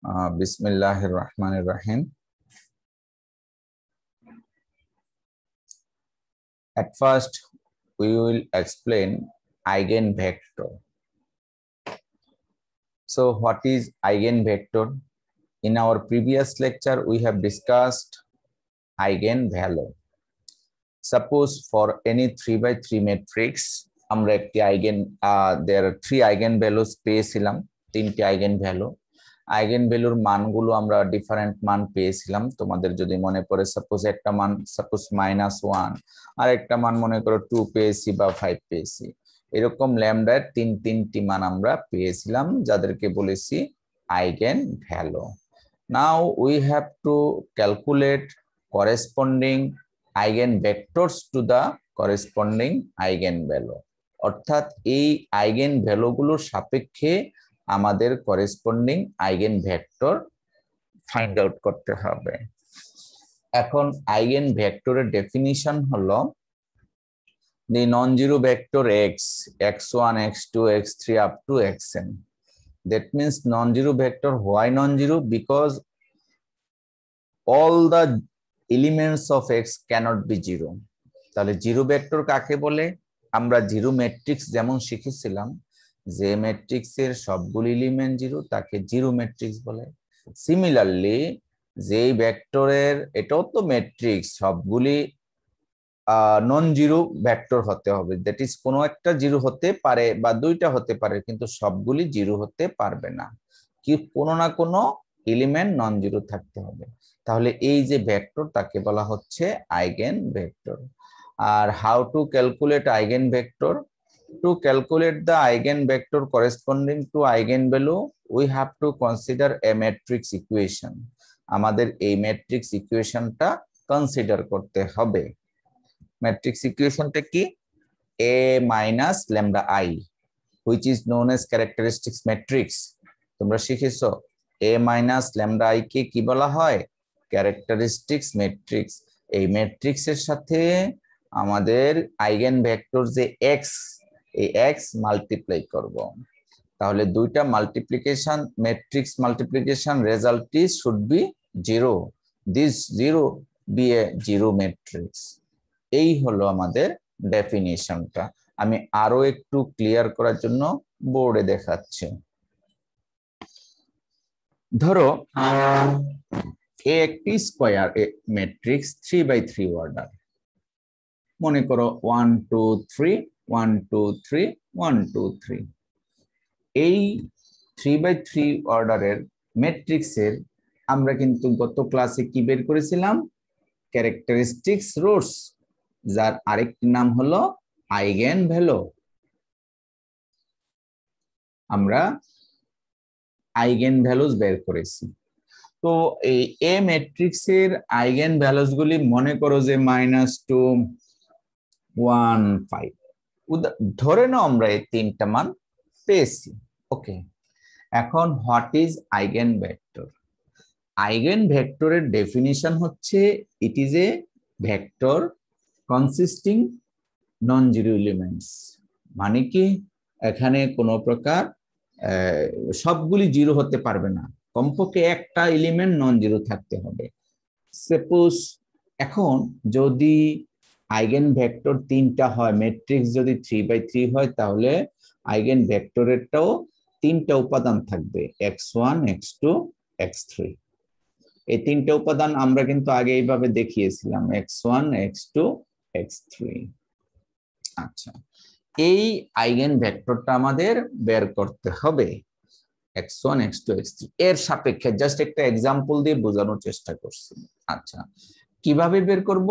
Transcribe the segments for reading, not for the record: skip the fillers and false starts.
Bismillahir Rahmanir Rahim. At first, we will explain eigenvector. So, what is eigenvector? In our previous lecture, we have discussed eigenvalue. Suppose for any 3x3 matrix, there are 3 eigenvalues পেয়েছিলাম, 3টি eigenvalue. আইগেনভ্যালুর মানগুলো আমরা different মান পেয়েছিলাম। তোমাদের যদি মনে পড়ে, সাপোজ একটা মান -1 আর একটা মান মনে করো 2 পেয়েছি বা 5 পেয়েছি, এরকম ল্যামডার তিনটি মান আমরা পেয়েছিলাম, যাদেরকে বলেছি eigenvalue. Now we have to calculate corresponding eigenvectors to the corresponding eigenvalue, অর্থাৎ এই আইগেনভ্যালুগুলোর সাপেক্ষে আমাদের করেসপন্ডিং আইগেনভেক্টর ফাইন্ড আউট করতে হবে। এখন আইগেনভেক্টরের ডেফিনিশন হলো the non-zero vector x1, x2, x3 up to xn. That means non-zero vector. Why non-zero? Because all the elements of x cannot be zero. তাহলে zero vector কাকে বলে? আমরা zero matrix যেমন শিখেছিলাম, যে ম্যাট্রিক্সের সবগুলি এলিমেন্ট জিরো তাকে জিরো ম্যাট্রিক্স বলে। সিমিলারলি যেই ভেক্টরের, এটাও তো ম্যাট্রিক্স, সবগুলি নন জিরো ভেক্টর হতে হবে, দ্যাট ইজ কোনো একটা জিরো হতে পারে বা দুইটা হতে পারে, কিন্তু সবগুলি জিরো হতে পারবে না, কি কোনো না কোনো এলিমেন্ট নন জিরো থাকতে হবে। তাহলে এই যে ভেক্টর তাকে বলা হচ্ছে আইগেন ভেক্টর। আর how to calculate eigen vector? To calculate the eigenvector corresponding to eigenvalue, we have to consider a matrix equation. আমাদের এই ম্যাট্রিক্স ইকুয়েশনটা কনসিডার করতে হবে। ম্যাট্রিক্স ইকুয়েশনটা কি? A minus lambda I, which is known as characteristics matrix. তোমরা শিখেছো A minus lambda I কে কি বলা হয়? Characteristics matrix. এই ম্যাট্রিক্সের সাথে আমাদের আইগেনভেক্টর যে x, এই x মাল্টিপ্লাই করব, তাহলে দুইটা multiplication, matrix multiplication result should be zero. This zero be a zero matrix. এই হলো আমাদের ডেফিনিশনটা। আমি আরো একটু ক্লিয়ার করার জন্য বোর্ডে দেখাচ্ছি। ধরো একটি স্কয়ার ম্যাট্রিক্স 3x3 অর্ডার, মনে করো 1 2 3 1 2 3 1 2 3। এই 3x3 অর্ডারের ম্যাট্রিক্সের আমরা কিন্তু গত ক্লাসে কি বের করেছিলাম? ক্যারেক্টারিস্টিক্স রুটস, যার আরেকটি নাম হলো আইগেনভ্যালু। আমরা আইগেনভ্যালুস বের করেছি। তো এই এ ম্যাট্রিক্সের আইগেনভ্যালুস গুলি মনে করো যে -2 1 5, ধরে নাও আমরা এই তিনটা মান পেয়েছি। ওকে, এখন হোয়াট ইজ আইগেনভেক্টর? আইগেনভেক্টরের ডেফিনিশন হচ্ছে it is a vector consisting non zero elements. মানে কি, এখানে কোনো প্রকার সবগুলি জিরো হতে পারবে না, কমপক্ষে একটা এলিমেন্ট নন জিরো থাকতে হবে। সাপোজ এখন যদি আইগেনভেক্টর তিনটা হয়, ম্যাট্রিক্স যদি 3x3 হয়, তাহলে আইগেনভেক্টরেরটাও তিনটা উপাদান থাকবে, x1 x2 x3। এই তিনটা উপাদান আমরা কিন্তু আগে এইভাবে দেখিয়েছিলাম, x1 x2 x3। আচ্ছা, এই আইগেনভেক্টরটা আমাদের বের করতে হবে, x1 x2 x3 এর সাপেক্ষে। জাস্ট একটা এক্সাম্পল দিয়ে বোঝানোর চেষ্টা করছি। আচ্ছা, কিভাবে বের করব?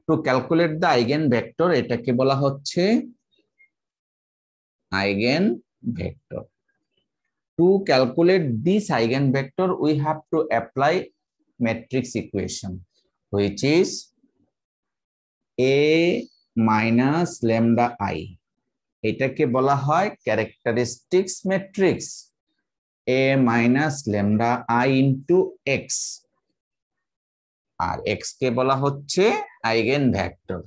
টু ক্যালকুলেট দ্য আইগেনভেক্টর, এটাকে বলা হচ্ছে eigenvector. To calculate this eigenvector, we have to apply matrix equation, which is A minus lambda I. এটাকে বলা হয় characteristics matrix, A minus lambda I into x, আর x কে বলা হচ্ছে আইগেনভেক্টর।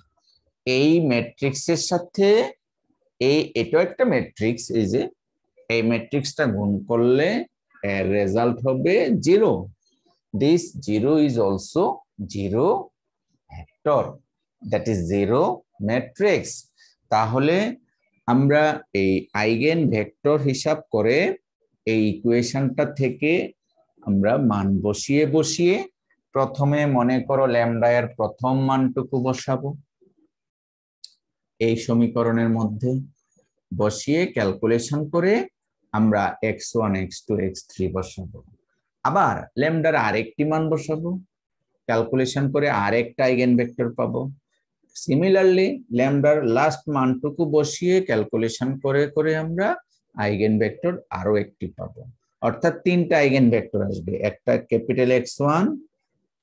এই ম্যাট্রিক্সের সাথে এটাও একটা ম্যাট্রিক্স, এই যে এই ম্যাট্রিক্সটা গুণ করলে এর রেজাল্ট হবে 0। This 0 is also 0 vector, that is 0 matrix. তাহলে আমরা এই আইগেন ভেক্টর হিসাব করে এই ইকুয়েশনটা থেকে আমরা মান বসিয়ে বসিয়ে প্রথমে মনে করো ল্যামডা এর প্রথম মানটুকু বসাবো এই সমীকরণের মধ্যে, বসিয়ে ক্যালকুলেশন করে আমরা x1 x2 x3 বসাবো। আবার ল্যামডার আরেকটি মান বসাবো, ক্যালকুলেশন করে আরেকটা আইগেন ভেক্টর পাবো। সিমিলারলি ল্যামডার লাস্ট মানটুকু বসিয়ে ক্যালকুলেশন করে করে আমরা আইগেন ভেক্টর আরো একটি পাবো। অর্থাৎ তিনটা আইগেন ভেক্টর আসবে, একটা capital X1,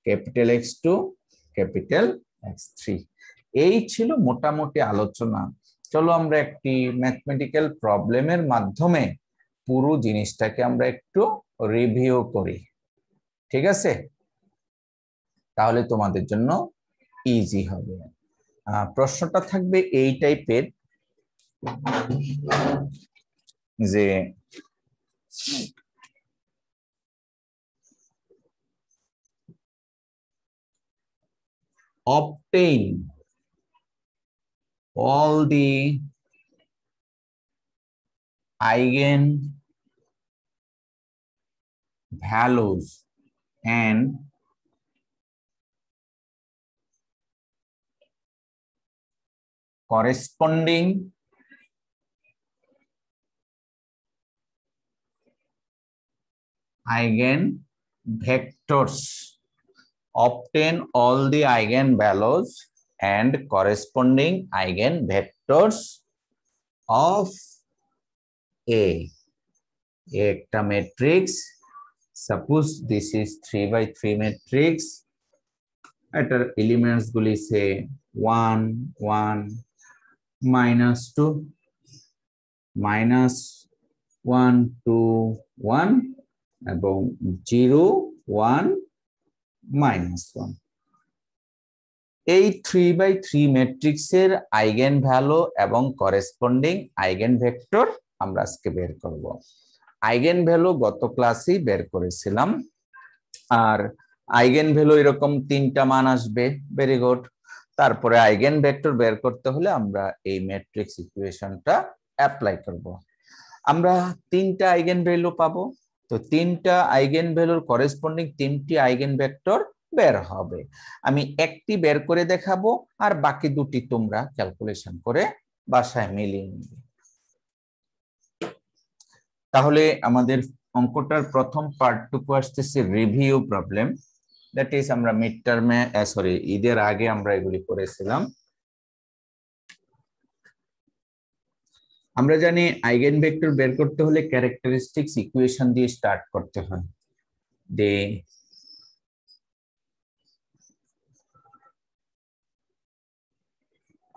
capital X2, capital X3। এই ছিল মোটামুটি আলোচনা। চলো আমরা একটি ম্যাথমেটিক্যাল প্রবলেমের মাধ্যমে পুরো জিনিসটাকে আমরা একটু রিভিউ করি, ঠিক আছে? তাহলে তোমাদের জন্য ইজি হবে। প্রশ্নটা থাকবে এই টাইপের যে obtain all the eigen values and corresponding eigenvectors. Obtain all the eigenvalues and corresponding eigenvectors of A. একটা matrix. Suppose this is 3x3 matrix. এটার এলিমেন্টস গুলি সে 1 1 -2 -1 2 1 এবং 0 1 -1। এই 3x3 ম্যাট্রিক্সের আইগেন ভ্যালু এবং করেসপন্ডিং আইগেন ভেক্টর আমরা আজকে বের করব। আইগেন ভ্যালু গত ক্লাসেই বের করেছিলাম, আর আইগেন ভ্যালু এরকম তিনটা মান আসবে, ভেরি গুড। তারপরে আইগেন ভেক্টর বের করতে হলে আমরা এই ম্যাট্রিক্স ইকুয়েশনটা অ্যাপ্লাই করব। আমরা তিনটা আইগেন ভ্যালু পাবো, তো তিনটা আইগেন ভ্যালুর করেসপন্ডিং তিনটি আইগেন ভেক্টর বের হবে। আমি একটি বের করে দেখাবো আর বাকি দুটি তোমরা ক্যালকুলেশন করে বাসায় মিলিয়ে নিবে। তাহলে আমাদের অঙ্কটার প্রথম পার্টটুকু আসতেছে রিভিউ প্রবলেম, দ্যাট ইজ আমরা মিড টার্মে ঈদের আগে আমরা এগুলি করেছিলাম। আমরা জানি আইগেন ভেক্টর বের করতে হলে ক্যারেক্টারিস্টিক্স ইকুয়েশন দিয়ে স্টার্ট করতে হয়।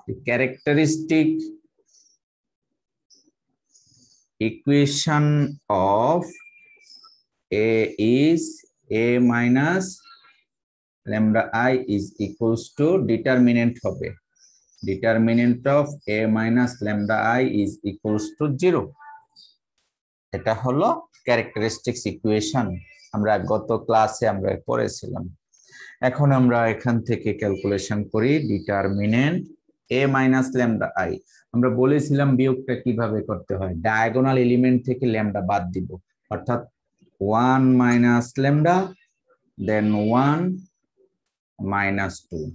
The characteristic equation of A is A minus lambda I is equals to determinant হবে, determinant of A minus lambda I is equals to 0। এটা হলো ক্যারেক্টারিস্টিক্স ইকুয়েশন, আমরা গত ক্লাসে আমরা পড়েছিলাম। এখন আমরা এখান থেকে ক্যালকুলেশন করি determinant A minus lambda I। আমরা বলেছিলাম বিয়োগটা কিভাবে করতে হয়, ডায়াগোনাল এলিমেন্ট থেকে ল্যামডা বাদ দিব, অর্থাৎ 1 minus lambda then 1 minus 2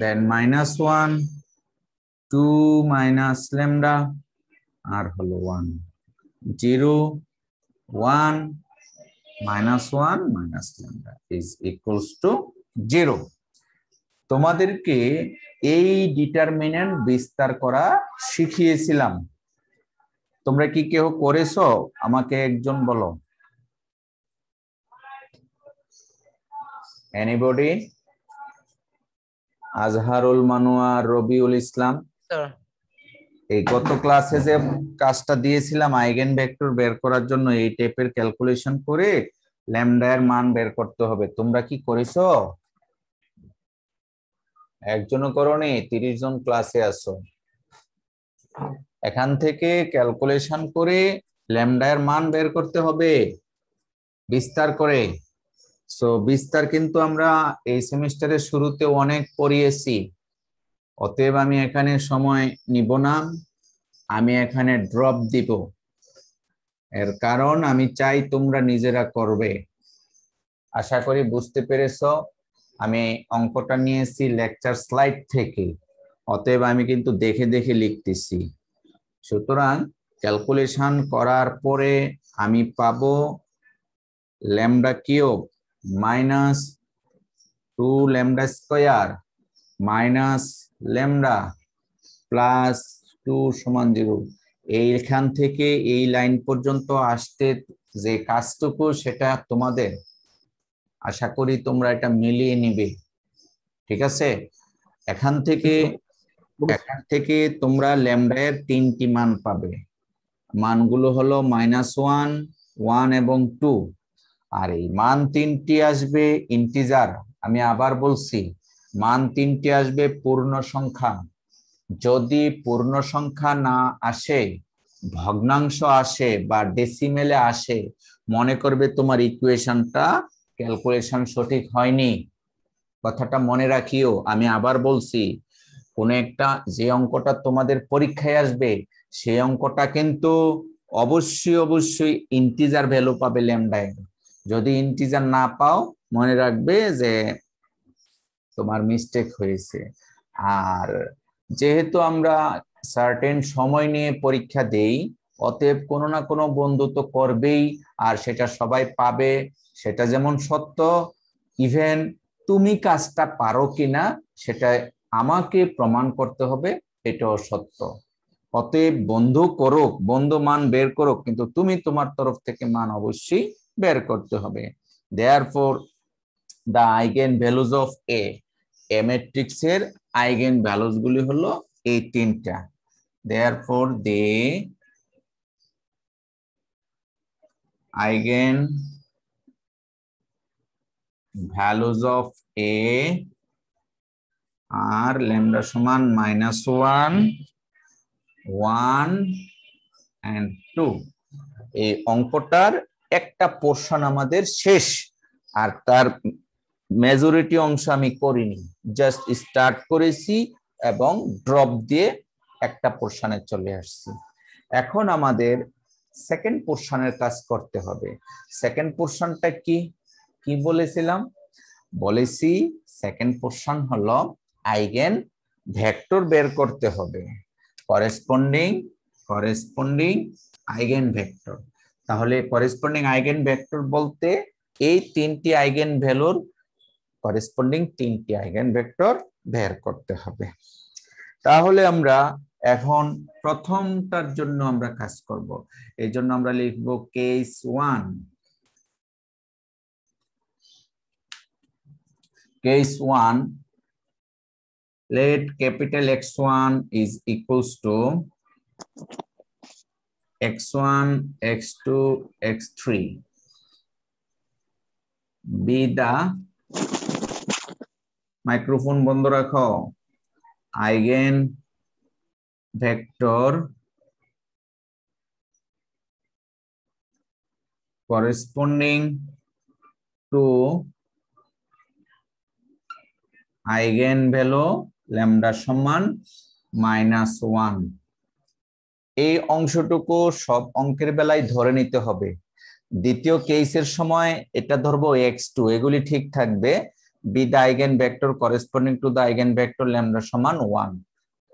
then -1 2 minus lambda আর হলো 1 0 1 -1 minus lambda is equals to 0। তোমাদেরকে এই ডিটারমিনেন্ট বিস্তার করা শিখিয়েছিলাম, তোমরা কি কেউ করেছো? আমাকে একজন বলো, এনিবডি? আজহারুল মানুয়ার, রবিউল ইসলাম, এই গত ক্লাসে যে কাজটা দিয়েছিলাম আইগেন ভেক্টর বের করার জন্য এই টাইপের ক্যালকুলেশন করে ল্যামডা এর মান বের করতে হবে, তোমরা কি করেছো? একজনও করোনি? 30 জন ক্লাসে আছো। এখান থেকে ক্যালকুলেশন করে ল্যামডা এর মান বের করতে হবে বিস্তার করে। সো বিস্তার কিন্তু আমরা এই সেমিস্টারের শুরুতে অনেক পড়িয়েছি, অতএব আমি এখানে সময় নিব না, আমি এখানে ড্রপ দিব। এর কারণ আমি চাই তোমরা নিজেরা করবে। আশা করি বুঝতে পেরেছো। আমি অঙ্কটা নিয়েছি লেকচার স্লাইড থেকে, অতএব আমি কিন্তু দেখে দেখে লিখতেছি। সুতরাং ক্যালকুলেশন করার পরে আমি পাবো lambda cube minus 2 lambda square minus lambda plus 2 সমান 0। এইখান থেকে এই লাইন পর্যন্ত আসতে যে কাজটুকু সেটা তোমাদের, আশা করি তোমরা এটা মিলিয়ে নিবে। ঠিক আছে, এখান থেকে তোমরা ল্যামডা এর 3টি মান পাবে। মানগুলো হলো -1, 1 এবং 2। আর এই মান 3টি আসবে ইন্টিজার। আমি আবার বলছি, মান 3টি আসবে পূর্ণ সংখ্যা। যদি পূর্ণ সংখ্যা না আসে, ভগ্নাংশ আসে বা ডেসিমেলে আসে, মনে করবে তোমার ইকুয়েশনটা ক্যালকুলেশন সঠিক হয়নি। কথাটা মনে রাখিও। আমি আবার বলছি, কোন একটা যে অঙ্কটা তোমাদের পরীক্ষায় আসবে সেই অঙ্কটা কিন্তু অবশ্যই ইন্টিজার ভ্যালু পাবে ল্যামডায়। যদি ইন্টিজার না পাও, মনে রাখবে যে তোমার মিস্টেক হয়েছে। আর যেহেতু আমরা সার্টেন সময় নিয়ে পরীক্ষা দেই, অতএব কোনো না কোনো বন্ধু তো করবেই, আর সেটা সবাই পাবে, সেটা যেমন সত্য। ইভেন তুমি কাজটা পারো কিনা সেটা আমাকে প্রমাণ করতে হবে, এটাও সত্য। অতএব বন্ধু করুক, বন্ধু মান বের করুক, কিন্তু তুমি তোমার তরফ থেকে মান অবশ্যই বের করতে হবে। Therefore the eigenvalues of a matrix এর আইগেন ভ্যালুস গুলি হলো এই 3টা। therefore the eigen values of a are lambda সমান -1, 1 and 2। এই অঙ্কটার একটা পোরশন আমাদের শেষ, আর তার মেজরিটি অংশ আমি করিনি, জাস্ট স্টার্ট করেছি এবং ড্রপ দিয়ে একটা পোরশনে চলে আসছি। এখন আমাদের সেকেন্ড পোরশনের কাজ করতে হবে। সেকেন্ড পোরশনটা কি কি বলেছিলাম? বলেছি সেকেন্ড পোরশন হলো আইগেন ভেক্টর বের করতে হবে, করেসপন্ডিং আইগেন ভেক্টর। তাহলে করেসপন্ডিং আইগেন ভেক্টর বলতে এই 3টি আইগেন ভ্যালুর করেসপন্ডিং 3টি আইগেন ভেক্টর বের করতে হবে। তাহলে আমরা এখন প্রথমটার জন্য আমরা কাজ করব। এই জন্য আমরা লিখব case 1। Case 1, let capital X1 is equals to x1, x2, x3 be the, microphone বন্ধ রাখো, eigen vector corresponding to eigenvalue lambda সমান -1। এই অংশটুকু সব অঙ্কের বেলায় ধরে নিতে হবে। দ্বিতীয় কেসের সময় এটা ধরবো x2, এগুলি ঠিক থাকবে। B the eigen vector corresponding to the eigen vector lambda সমান 1।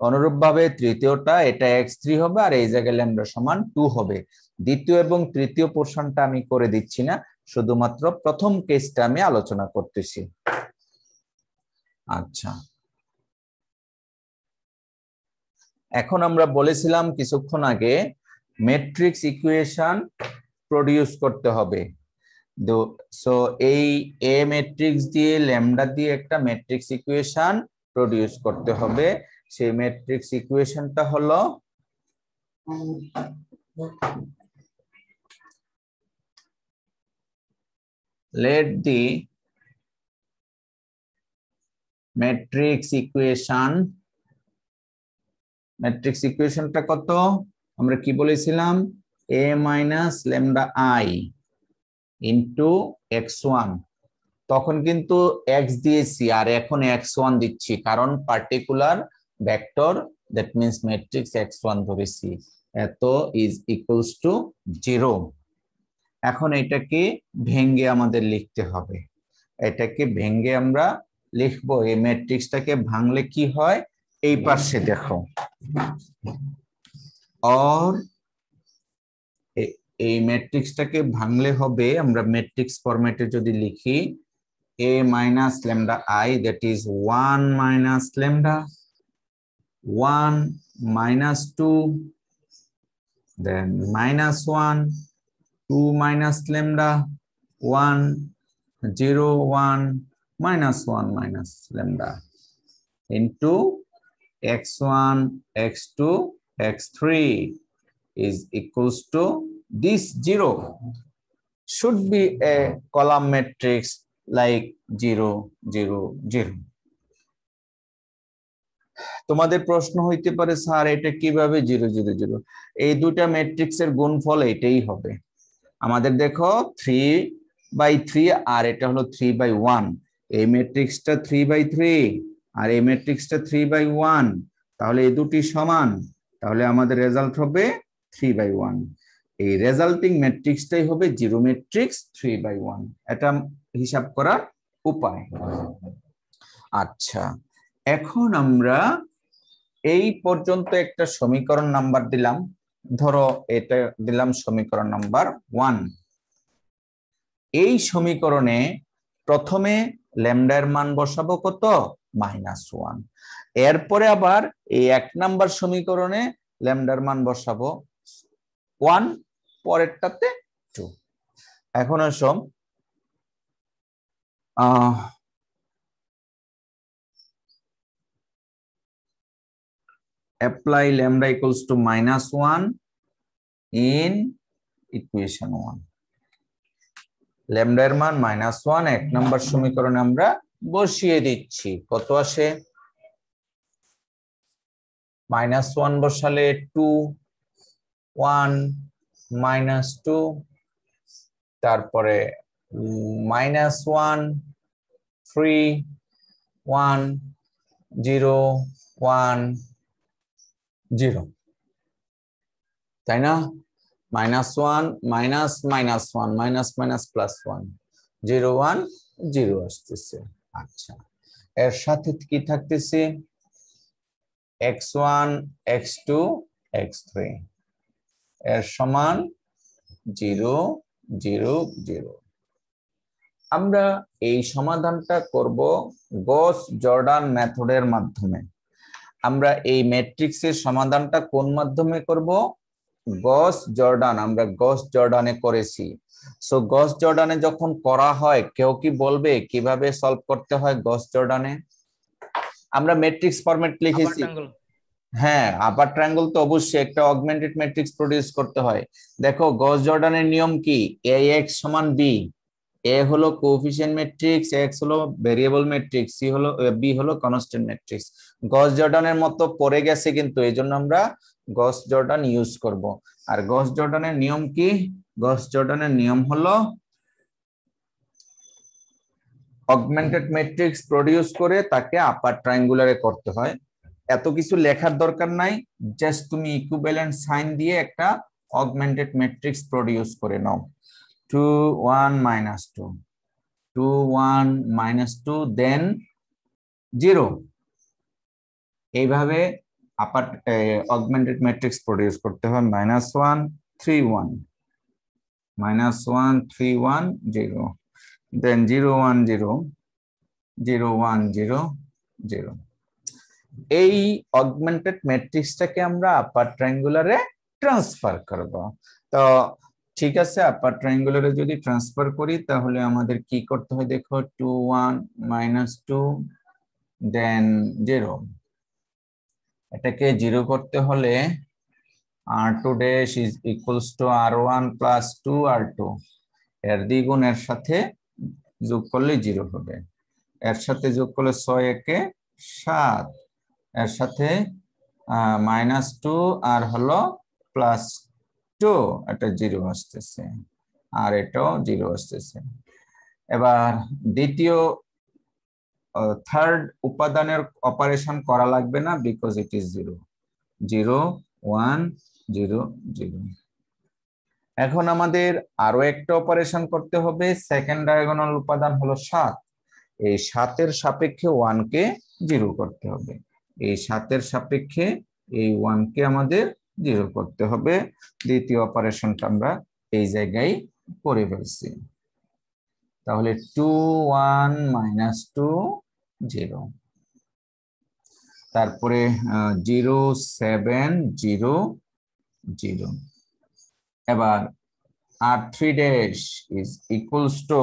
অনুরূপভাবে তৃতীয়টা এটা x3 হবে, আর এই জায়গায় ল্যামডা সমান 2 হবে। দ্বিতীয় এবং তৃতীয় পোরশনটা আমি করে দিচ্ছি না, শুধুমাত্র প্রথম কেসটা আমি আলোচনা করতেছি। আচ্ছা, এখন আমরা বলেছিলাম কিছুক্ষণ আগে ম্যাট্রিক্স ইকুয়েশন প্রডিউস করতে হবে। সো এই এ ম্যাট্রিক্স দিয়ে ল্যামডা দিয়ে একটা ম্যাট্রিক্স ইকুয়েশন প্রডিউস করতে হবে। সেই ম্যাট্রিক্স ইকুয়েশনটা হলো let the matrix equation, matrix ইকুয়েশনটা কত আমরা কি বলেছিলাম? a minus lambda I into x1, তখন কিন্তু x দিয়েছি আর এখন x1 দিচ্ছি, কারণ particular vector that means matrix x1 ধরেছি, এত ইজ ইকুয়ালস টু 0। এখন এটাকে ভেঙে আমাদের লিখতে হবে, এটাকে ভেঙে আমরা লিখবো। এই ম্যাট্রিক্সটাকে ভাঙলে কি হয়, এই পাশে দেখো, और এই ম্যাট্রিক্সটাকে ভাঙলে হবে, আমরা ম্যাট্রিক্স ফরম্যাটে যদি লিখি a minus lambda I, that is 1 minus lambda 1 minus 2, then minus 1 2 minus lambda 1 0 1 minus 1 minus lambda into x1 x2 x3 is equals to this 0 should be a column matrix like 0 0 0। তোমাদের প্রশ্ন হইতে পারে sir এটা কিভাবে 0 0 0, এই দুটো ম্যাট্রিক্সের গুণফল এটাই হবে। আমাদের দেখো 3/3 আর এটা হলো 3/1, এই ম্যাট্রিক্সটা 3/3 আর এই ম্যাট্রিক্সটা 3/1, তাহলে এই দুটি সমান, তাহলে আমাদের রেজাল্ট হবে 3/1। এই রেজাল্টিং ম্যাট্রিক্সটাই হবে 0 ম্যাট্রিক্স 3/1, এটা হিসাব করার উপায়। আচ্ছা, এখন আমরা এই পর্যন্ত একটা সমীকরণ নাম্বার দিলাম, ধরো এটা দিলাম সমীকরণ নাম্বার 1। এই সমীকরণে প্রথমে ল্যামডার মান বসাবো কত, -1, এরপরে আবার এই 1 নাম্বার সমীকরণে ল্যামডার মান বসাবো 1, পরেরটাতে 2। এখন আসো apply lambda equals to -1 in equation 1, ল্যামডার মান -1 1 নম্বর সমীকরণে আমরা বসিয়ে দিচ্ছি। কত আসে, -1 বসালে 2 1 -2, তারপরে -1 3 1 0 1 0, তাই না? -1 minus -1 minus minus +1 0 1 0 আসতেছে। আচ্ছা, এর সাথে কি থাকতেছে, x1 x2 x3 এর সমান 0 0 0। আমরা এই সমাধানটা করব গস জর্ডান মেথডের মাধ্যমে। আমরা এই ম্যাট্রিক্সের সমাধানটা কোন মাধ্যমে করব, গস জর্ডান। আমরা গস জর্ডানে করেছি। সো গস জর্ডানে যখন করা হয়, কেউ কি বলবে কিভাবে সলভ করতে হয় গস জর্ডানে? আমরা ম্যাট্রিক্স ফরম্যাট লিখেছি, হ্যাঁ আপার ট্রায়াঙ্গল তো অবশ্যই একটা অগমেন্টেড ম্যাট্রিক্স প্রডিউস করতে হয়। দেখো গস জর্ডানের নিয়ম কি, ax সমান b, a হলো কোএফিশিয়েন্ট ম্যাট্রিক্স, x হলো ভেরিয়েবল ম্যাট্রিক্স, c হলো b হলো কনস্ট্যান্ট ম্যাট্রিক্স। গস জর্ডানের মতো পড়ে গেছে কিন্তু, এইজন্য আমরা গস জর্ডান ইউজ করব। আর গস জর্ডানের নিয়ম কি, গস জর্ডানের নিয়ম হলো অগমেন্টেড ম্যাট্রিক্স প্রডিউস করে তাকে আপার ট্রায়াঙ্গুলারে করতে হয়। এত কিছু লেখার দরকার নাই, জাস্ট তুমি ইকুইভ্যালেন্ট সাইন দিয়ে একটা অগমেন্টেড ম্যাট্রিক্স প্রডিউস করে নাও। 2 1 -2 2 1 -2 দেন 0, এইভাবে আপার অগমেন্টেড ম্যাট্রিক্স প্রডিউস করতে হয়। -1 3 1 -1 3 1 0 দেন 0 1 0 0 1 0 0। এই অগমেন্টেড ম্যাট্রিক্সটাকে আমরা আপার ট্রায়াঙ্গুলারে ট্রান্সফার করব। তো ঠিক আছে, আপার ট্রায়াঙ্গুলারে যদি ট্রান্সফার করি তাহলে আমাদের কি করতে হয় দেখো, 2 1 -2 দেন 0, এটাকে 0 করতে হলে r2 dash is equals two r1 plus 2 r2, এর দ্বিগুণ এর সাথে যোগ করলে 0 হবে, এর সাথে যোগ করলে 6 একে 7, এর সাথে -2 আর হলো টু, এটা 0 আসতেছে, আর এটাও 0 আসতেছে। এবার দ্বিতীয় থার্ড উপাদানের অপারেশন করা লাগবে না, বিকজ ইট ইজ 0 0 1 0 0। এখন আমাদের আরো একটা অপারেশন করতে হবে। সেকেন্ড ডায়াগোনাল উপাদান হলো 7, এই 7-এর সাপেক্ষে 1 কে 0 করতে হবে। এই 7-এর সাপেক্ষে এই 1 কে আমাদের 0 করতে হবে। দ্বিতীয় অপারেশনটা আমরা এই জায়গায় করে ফেলছি। তাহলে 2 1 -2 0, তারপরে 0 7 0 0। এবার r3 dash is equals two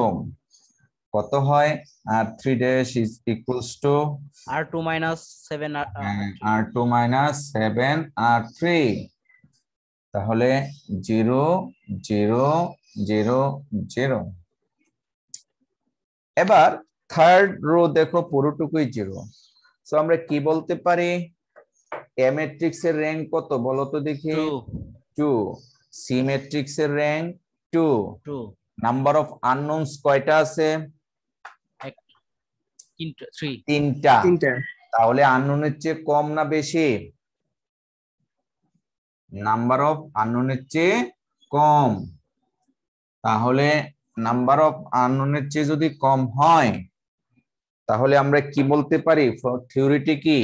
কত হয়? r3 dash is equals two r2 - 7 r2 - 7 r3। তাহলে 0 0 0 0। এবার থার্ড রো দেখো পুরোটুকুই 0। সো আমরা কি বলতে পারি? এ ম্যাট্রিক্স এর র্যাঙ্ক কত বলো তো দেখি? 2। সি ম্যাট্রিক্স এর র্যাঙ্ক 2। নাম্বার অফ আননোনস কয়টা আছে? 3টা। তাহলে আননোনের চেয়ে কম না বেশি? নাম্বার অফ আননোনের চেয়ে কম। তাহলে নাম্বার অফ আননোনের চেয়ে যদি কম হয় তাহলে আমরা কি বলতে পারি? থিওরিটি কি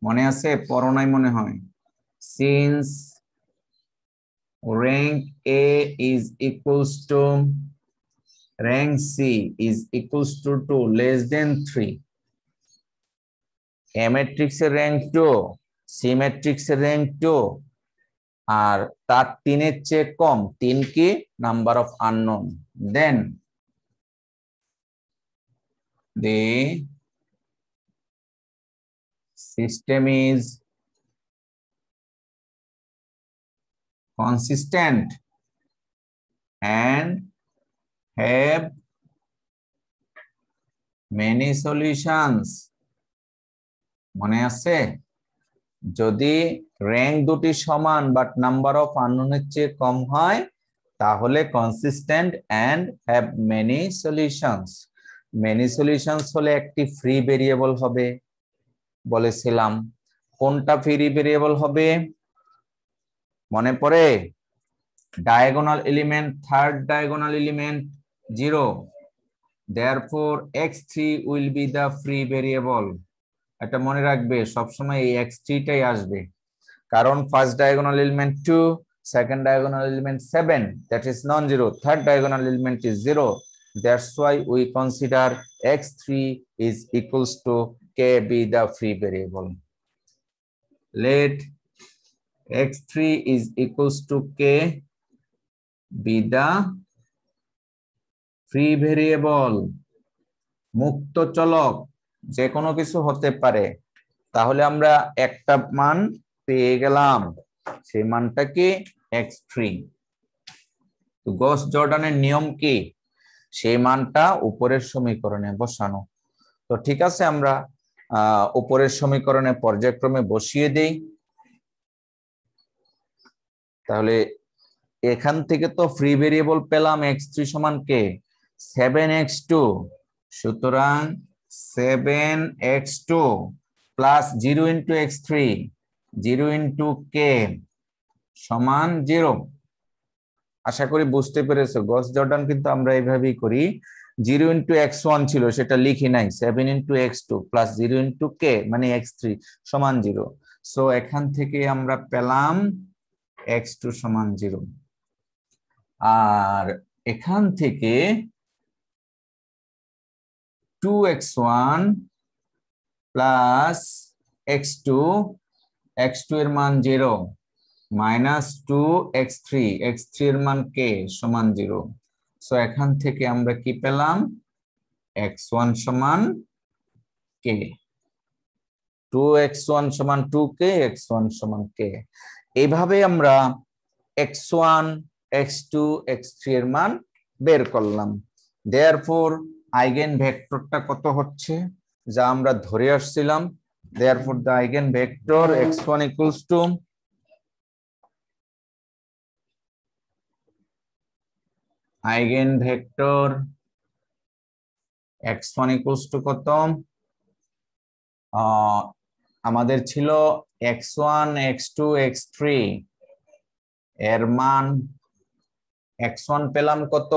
মনে আছে? পড়ো নাই মনে হয়। Since rank A is equals to rank C is equals to 2 less than 3, A matrix এর rank 2, C matrix এর rank 2, আর তার 3-এর চেয়ে কম। 3 কি? Number of unknown. Then the system is consistent and have many solutions। মনে আছে? যদি র্যাঙ্ক দুটি সমান বাট নাম্বার অফ আননোনের চেয়ে কম হয় তাহলে consistent and have many solutions. Many solutions হলে একটি ফ্রি ভেরিয়েবল হবে বলেছিলাম। কোনটা ফ্রি ভেরিয়েবল হবে মনে পড়ে? Diagonal element, third diagonal element 0, therefore x3 will be the free variable। এটা মনে রাখবে, সবসময় এই x3 টাই আসবে, কারণ first diagonal element 2, second diagonal element 7, that is non-zero, third diagonal element is 0, that's why we consider x3 is equals to k be the free variable। Let x3 is equals to k be the free variable, মুক্ত চলক, যে কোনো কিছু হতে পারে। তাহলে আমরা একটা মান পেয়ে গেলাম, সেই মানটা কি? x3। তো গস জর্ডানের নিয়ম কি? সেই মানটা উপরের সমীকরণে বসানো। তো ঠিক আছে, আমরা উপরের সমীকরণে পর্যায়ক্রমে বসিয়ে দেই। তাহলে এখান থেকে তো ফ্রি ভেরিয়েবল পেলাম x3 সমান কে? 7x2। সুতরাং 7x2 plus 0 into x3, 0 into k সমান 0। আশা করি বুঝতে পেরেছো। গস জর্ডান কিন্তু আমরা এইভাবেই করি। 0 ইন্টু x1 ছিল, সেটা লিখি নাই। 7 into x2 plus 0 into k মানে x3 সমান 0। সো এখান থেকে আমরা পেলাম x2 সমান 0। আর এখান থেকে 2x1 প্লাস x2, x2 এর মান 0 মাইনাস 2x3, x3 এর মান কে সমান 0। সো এখান থেকে আমরা কি পেলাম? x1 সমান কে, 2x1 সমান 2k, x1 সমান k। এইভাবে আমরা x1 x2 x3 এর মান বের করলাম। দেয়ারফর আইগেন ভেক্টরটা কত হচ্ছে যা আমরা ধরে আসছিলাম? Therefore the eigen vector x1 equals to eigen vector x1 equals to কত, আমাদের ছিল x1 x2 x3, এর মান x1 পেলাম কত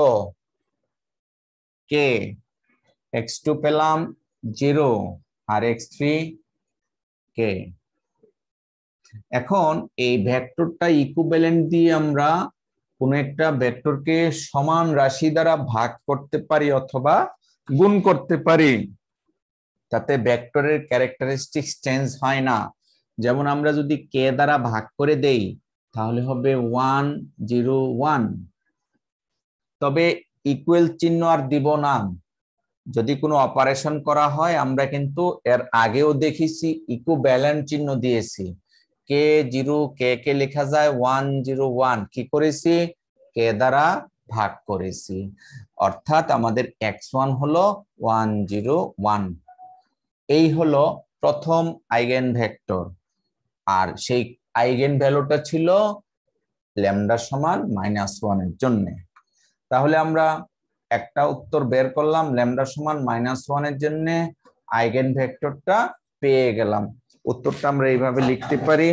k, x2 পেলাম 0 আর x3 k। এখন এই ভেক্টরটা ইকুইভ্যালেন্ট দিয়ে আমরা কোন একটা ভেক্টরকে সমান রাশি দ্বারা ভাগ করতে পারি অথবা গুণ করতে পারি, তাতে ভেক্টরের ক্যারেক্টারিস্টিক্স চেঞ্জ হয় না। যেমন আমরা যদি k দ্বারা ভাগ করে দেই তাহলে হবে 1 0 1, তবে ইকুয়াল চিহ্ন আর দিব না। যদি কোনো অপারেশন করা হয় আমরা কিন্তু এর আগেও দেখেছি ইকুইভ্যালেন্ট চিহ্ন দিয়েছি, কে 0 কে কে লেখা যায় 1 0 1, কি করেছি কে দ্বারা ভাগ করেছি, অর্থাৎ আমাদের x1 হলো 1 0 1। এই হলো প্রথম আইগেন ভেক্টর, আর সেই আইগেন ভ্যালুটা ছিল ল্যামডা সমান -1 এর জন্য। তাহলে আমরা একটা উত্তর বের করলাম, ল্যামডা সমান -1 এর জন্য আইগেন ভেক্টরটা পেয়ে গেলাম। উত্তরটা আমরা এইভাবে লিখতে পারি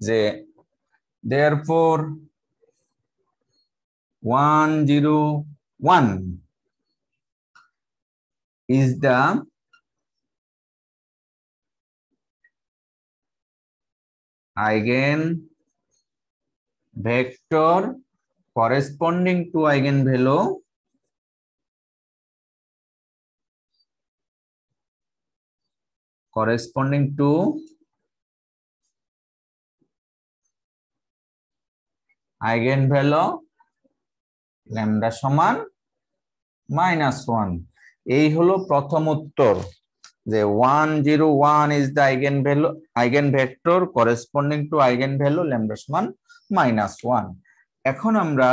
যে therefore 1 0 1 is the eigenvector corresponding to eigenvalue corresponding to eigenvalue lambda সমান -1। এই হলো প্রথম উত্তর, যে 1 0 1 is the eigenvector corresponding to eigenvalue lambda সমান -1। এখন আমরা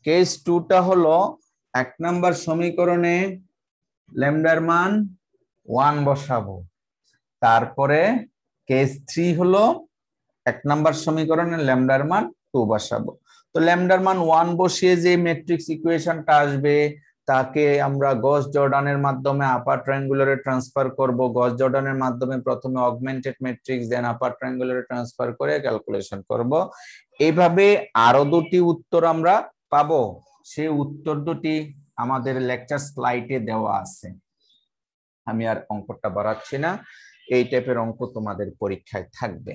কেস 2 টা হলো 1 নাম্বার সমীকরণে ল্যামডার মান 1 বসাবো, তারপরে কেস 3 হলো 1 নাম্বার সমীকরণে ল্যামডার মান 2 বসাবো। তো ল্যামডার মান 1 বসিয়ে যে ম্যাট্রিক্স ইকুয়েশনটা আসবে তাকে আমরা গস জর্ডানের মাধ্যমে আপার ট্রায়াঙ্গুলারে ট্রান্সফার করব। গস জর্ডানের মাধ্যমে প্রথমে অগমেন্টেড ম্যাট্রিক্স দেন আপার ট্রায়াঙ্গুলারে ট্রান্সফার করে ক্যালকুলেশন করব। এইভাবে আরো দুটি উত্তর আমরা পাবো, সেই উত্তর দুটি আমাদের লেকচার স্লাইডে দেওয়া আছে। আমি আর অঙ্কটা বাড়াচ্ছি না, এই টাইপের অঙ্ক তোমাদের পরীক্ষায় থাকবে।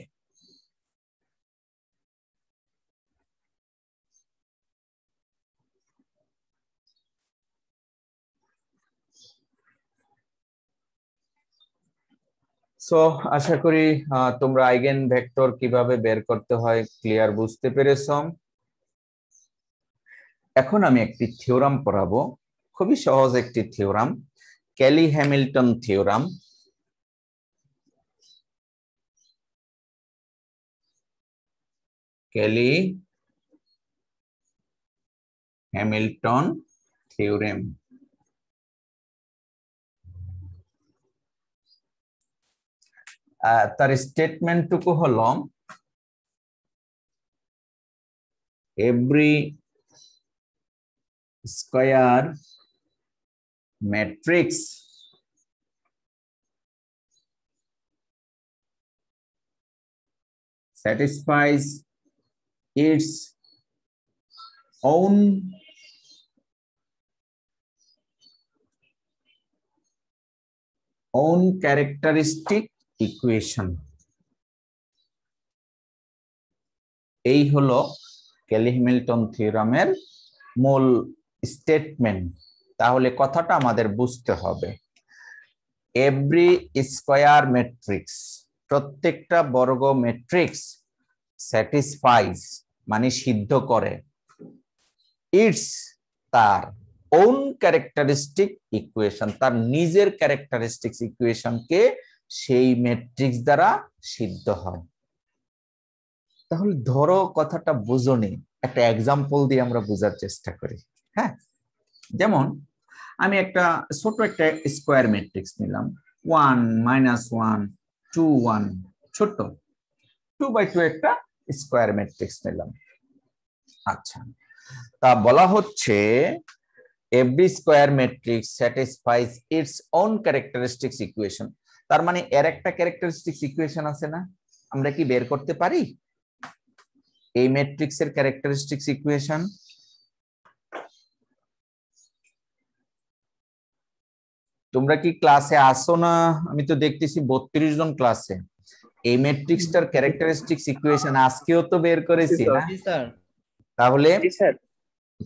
সো আশা করি তোমরা আইগেন ভেক্টর কিভাবে বের করতে হয় ক্লিয়ার বুঝতে পেরেছো। এখন আমি একটি থিওরাম পড়াবো, খুবই সহজ একটি theorem, Kelly-Hamilton theorem. Kelly-Hamilton theorem. তার স্টেটমেন্টটুকু হলো every square matrix satisfies its own characteristic equation। এই হলো ক্যালি-হ্যামিল্টন থিওরামের মূল স্টেটমেন্ট। তাহলে কথাটা আমাদের বুঝতে হবে, এভরি স্কয়ার ম্যাট্রিক্স, প্রত্যেকটা বর্গ ম্যাট্রিক্স, স্যাটিসফাইজ মানে সিদ্ধ করে, ইটস তার ওন ক্যারেক্টারিস্টিক ইকুয়েশন, তার নিজের ক্যারেক্টারিস্টিক্স ইকুয়েশনকে সেই ম্যাট্রিক্স দ্বারা সিদ্ধ হয়। তাহলে ধরো কথাটা বুঝোনি, একটা এক্সাম্পল দিয়ে আমরা বোঝার চেষ্টা করি। হ্যাঁ, যেমন আমি একটা ছোট একটা স্কয়ার ম্যাট্রিক্স নিলাম, 1 -1 2 1, ছোট 2/2 একটা স্কোয়ার ম্যাট্রিক্স নিলাম। আচ্ছা, তা বলা হচ্ছে every square matrix satisfies its own characteristics equation। তার মানে এর একটা ক্যারেক্টারিস্টিক্স ইকুয়েশন আছে না, আমরা কি বের করতে পারি এই ম্যাট্রিক্সের ক্যারেক্টারিস্টিক্স ইকুয়েশন? তোমরা কি ক্লাসে আসো না? আমি তো দেখতেছি 32 জন ক্লাসে। এই ম্যাট্রিক্সটার ক্যারেক্টারিস্টিক্স ইকুয়েশন আজকেও তো বের করেছি না? জি স্যার। তাহলে জি স্যার।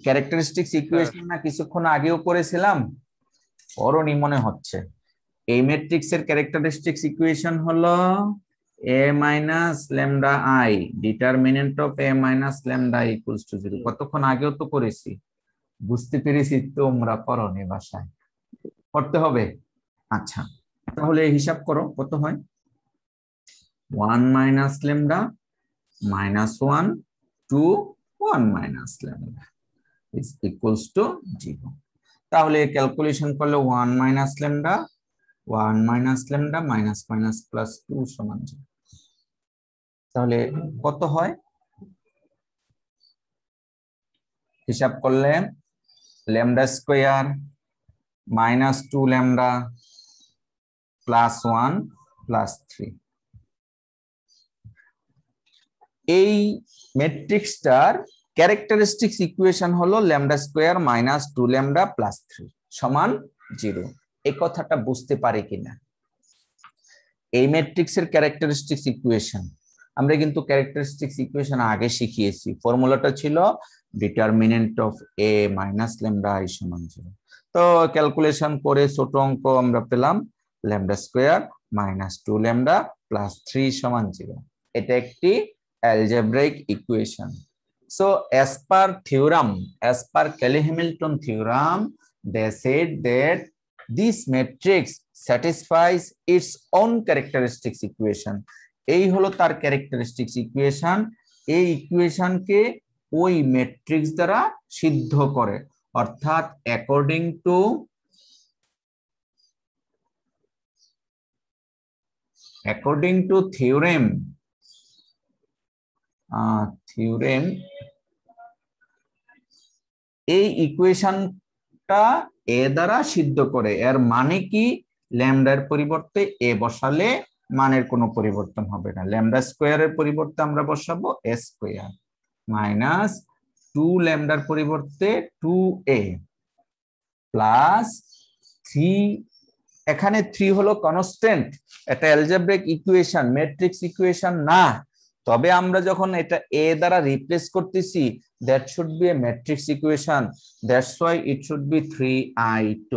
ক্যারেক্টারিস্টিক্স ইকুয়েশন না কিছুক্ষণ আগেও করেছিলাম, পরনি মনে হচ্ছে। এই ম্যাট্রিক্সের ক্যারেক্টারিস্টিক্স ইকুয়েশন হলো a minus lambda I determinant of a minus lambda I equals to 0। কতক্ষণ আগেও তো করেছি, বুঝতে পেরেছি তোমরা পরনি ভাষায় করতে হবে। আচ্ছা, তাহলে হিসাব করো কত হয়। 1 minus lambda minus 1 to 1 minus lambda is equals to 0। তাহলে ক্যালকুলেশন করলে 1 minus lambda 1 minus lambda minus minus plus 2 সমান 0। তাহলে কত হয় হিসাব করলে lambda square minus 2 lambda plus 1 plus 3। এই ম্যাট্রিক্সটার ক্যারেক্টারিস্টিক্স ইকুয়েশন হলো lambda square minus 2 lambda plus 3 সমান 0। এই কথাটা বুঝতে পারি কিনা? এই ম্যাট্রিক্সের ক্যারেক্টারিস্টিক্স ইকুয়েশন আমরা কিন্তু ক্যারেক্টারিস্টিক্স ইকুয়েশন আগে শিখিয়েছি। ফর্মুলাটা ছিল determinant of a minus lambda I সমান 0। তো ক্যালকুলেশন করে ছোট অঙ্ক আমরা পেলাম lambda square minus 2 lambda plus 3 সমান 0। এটা একটি algebraic equation। So as per theorem, as per Cayley-Hamilton theorem, they said that this matrix satisfies its own characteristics equation। এই হলো তার ক্যারেক্টারিস্টিক্স ইকুয়েশন। এই ইকুয়েশনকে ওই ম্যাট্রিক্স দ্বারা সিদ্ধ করে, অর্থাৎ অ্যাকর্ডিং টু থিওরেম এই ইকুয়েশনটা এ দ্বারা সিদ্ধ করে। এর মানে কি, ল্যামডার পরিবর্তে এ বসালে মানের কোনো পরিবর্তন হবে না। ল্যামডা স্কয়ারের পরিবর্তে আমরা বসাবো এ স্কয়ার মাইনাস 2 ল্যামডার পরিবর্তে 2a প্লাস 3। এখানে 3 হলো কনস্ট্যান্ট, এটা অ্যালজেব্রিক ইকুয়েশন, ম্যাট্রিক্স ইকুয়েশন না। তবে আমরা যখন এটা a দ্বারা রিপ্লেস করতেছি, that should be a matrix equation, that's why it should be 3i2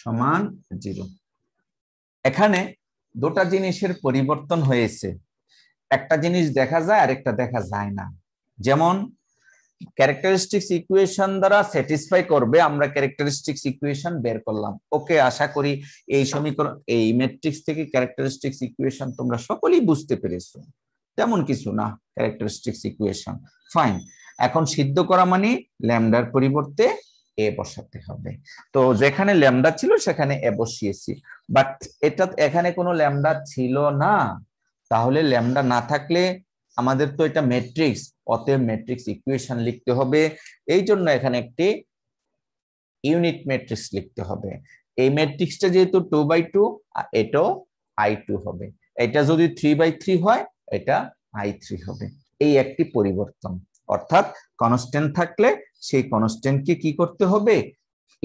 সমান 0। এখানে দুটো জিনিসের পরিবর্তন হয়েছে, একটা জিনিস দেখা যায় আর একটা দেখা যায় না। যেমন ক্যারেক্টারিস্টিক্স ইকুয়েশন দ্বারা স্যাটিসফাই করবে, আমরা ক্যারেক্টারিস্টিক্স ইকুয়েশন বের করলাম। ওকে, আশা করি এই সমীকরণ, এই ম্যাট্রিক্স থেকে ক্যারেক্টারিস্টিক্স ইকুয়েশন তোমরা সকলেই বুঝতে পেরেছো, তেমন কিছু না ক্যারেক্টারিস্টিক্স ইকুয়েশন। ফাইন, এখন সিদ্ধ করা মানে ল্যামডার পরিবর্তে এ বসাতে হবে। তো যেখানে ল্যামডা ছিল সেখানে এ বসিয়েছি, বাট এটা এখানে কোনো ল্যামডা ছিল না। তাহলে ল্যামডা না থাকলে আমাদের তো এটা ম্যাট্রিক্স, অতএব ম্যাট্রিক্স ইকুয়েশন লিখতে হবে। এই জন্য এখানে একটি ইউনিট ম্যাট্রিক্স লিখতে হবে। এই ম্যাট্রিক্সটা যেহেতু 2/2, এটাও I2 হবে। এটা যদি 3/3 হয়, এটা I3 হবে। এই একটি পরিবর্তন, অর্থাৎ কনস্ট্যান্ট থাকলে সেই কনস্ট্যান্টকে কি করতে হবে,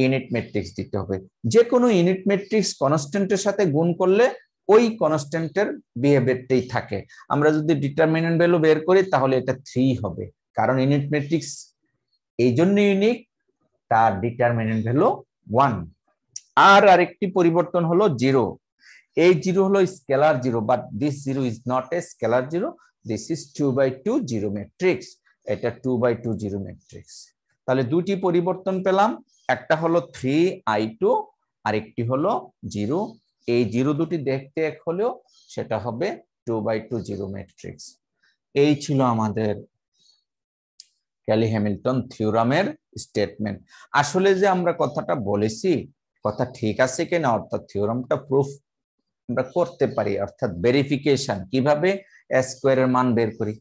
ইউনিট ম্যাট্রিক্স দিতে হবে। যে কোনো ইউনিট ম্যাট্রিক্স কনস্ট্যান্টের সাথে গুণ করলে ওই কনস্ট্যান্টের বিহেভিয়ারটাই থাকে। আমরা যদি ডিটারমিনেন্ট ভ্যালু বের করি তাহলে এটা 3 হবে, কারণ ইউনিট ম্যাট্রিক্স এই জন্য ইউনিক, তার ডিটারমিনেন্ট ভ্যালু 1। আর আরেকটি পরিবর্তন হলো 0। এই 0 হলো scalar 0, but this 0 is not a scalar 0, this is 2/2 0 matrix. এটা 2/2 0 ম্যাট্রিক্স। তাহলে দুটি পরিবর্তন পেলাম, একটা হলো 3i2 আর একটি হলো 0। এই 0 দুটি দেখতে এক হলেও সেটা হবে 2/2 0 ম্যাট্রিক্স। এই ছিল আমাদের ক্যালি-হ্যামিল্টন থিওরামের স্টেটমেন্ট। আসলে যে আমরা কথাটা বলেছি, কথা ঠিক আছে কিনা, অর্থাৎ থিওরামটা প্রুফ আমরা করতে পারি, অর্থাৎ ভেরিফিকেশন। কিভাবে? এস স্কোয়ারের মান বের করি।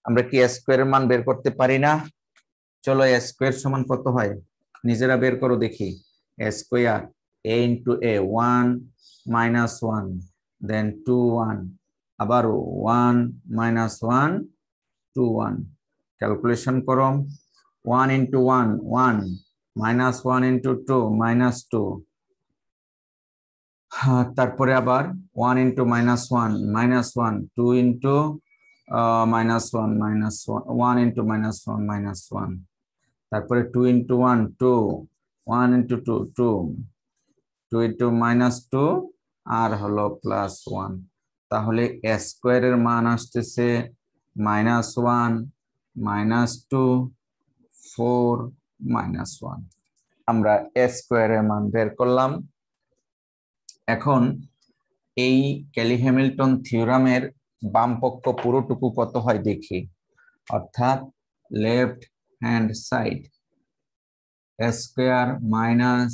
আমরা কি এস স্কোয়ারের মান বের করতে পারি না? চলো এস স্কোয়ার সমান কত হয় নিজেরা বের করো দেখি। এ স্কোয়ার এ ইন্টু এ 1 মাইনাস 1 দেন 2 1 আবার 1 মাইনাস 1 2 1 ক্যালকুলেশন করো। 1 ইন্টু 1 1 মাইনাস 1 ইন্টু 2 মাইনাস 2, তারপরে আবার 1 into minus 1 minus 1 2 into minus 1 minus 1 into minus 1 minus 1, তারপরে 2 ইন্টু 1 2 1 ইন্টু 2 2 2 ইন্টু মাইনাস 2 আর হলো প্লাস 1। তাহলে এ স্কোয়ারের মান আসতেছে মাইনাস 1 মাইনাস 2 4 মাইনাস 1। আমরা এ স্কোয়ারের মান বের করলাম। এখন এই ক্যালি-হ্যামিল্টন থিওরামের বাম পক্ষ পুরোটুকু কত হয় দেখি, অর্থাৎ left hand side A square minus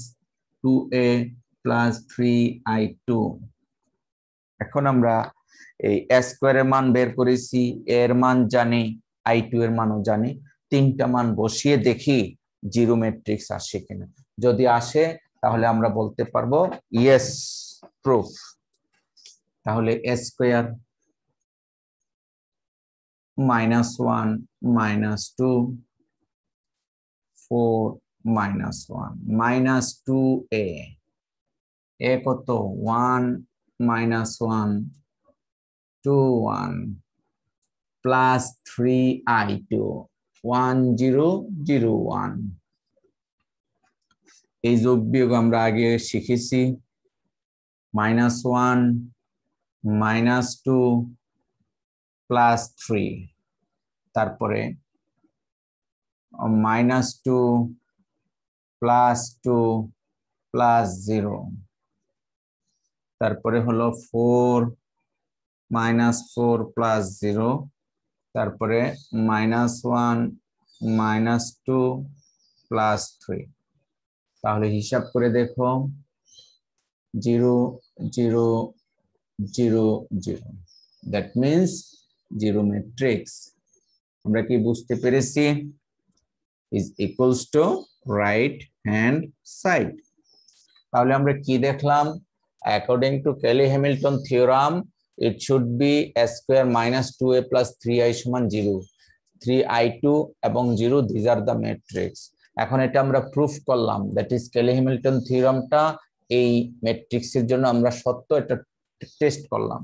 2a plus 3i2। এখন আমরা এই এ স্কোয়ারের মান বের করেছি, এর মান জানি, i2 এর মানও জানি। তিনটা মান বসিয়ে দেখি জিরো ম্যাট্রিক্স আসে কিনা। যদি আসে তাহলে আমরা বলতে পারবো ইয়েস প্রুফ। তাহলে A square minus 1 minus 2 4 minus 1 minus 2a, A কত 1 মাইনাস 1 2 1 প্লাস 3i2 1 0 0 1। এই যোগ বিয়োগ আমরা আগে শিখেছি। মাইনাস 1 মাইনাস 2 প্লাস 3, তারপরে মাইনাস 2 প্লাস 2 প্লাস 0, তারপরে হলো 4 মাইনাস 4 প্লাস 0, তারপরে মাইনাস 1 মাইনাস 2 প্লাস 3। তাহলে হিসাব করে দেখো 0 0 0 0, দ্যাট মিনস জিরো ম্যাট্রিক্স। আমরা কি বুঝতে পেরেছি? Is equals two right hand side. তাহলে আমরা কি দেখলাম? According to Kelly-Hamilton theorem it should be a square minus 2a plus 3i সমান 0, 3i2 এবং 0 these are the matrix। এখন এটা আমরা প্রুফ করলাম, দ্যাট ইজ ক্যালি-হ্যামিল্টন থিওরামটা এই ম্যাট্রিক্সের জন্য আমরা সত্য এটা টেস্ট করলাম।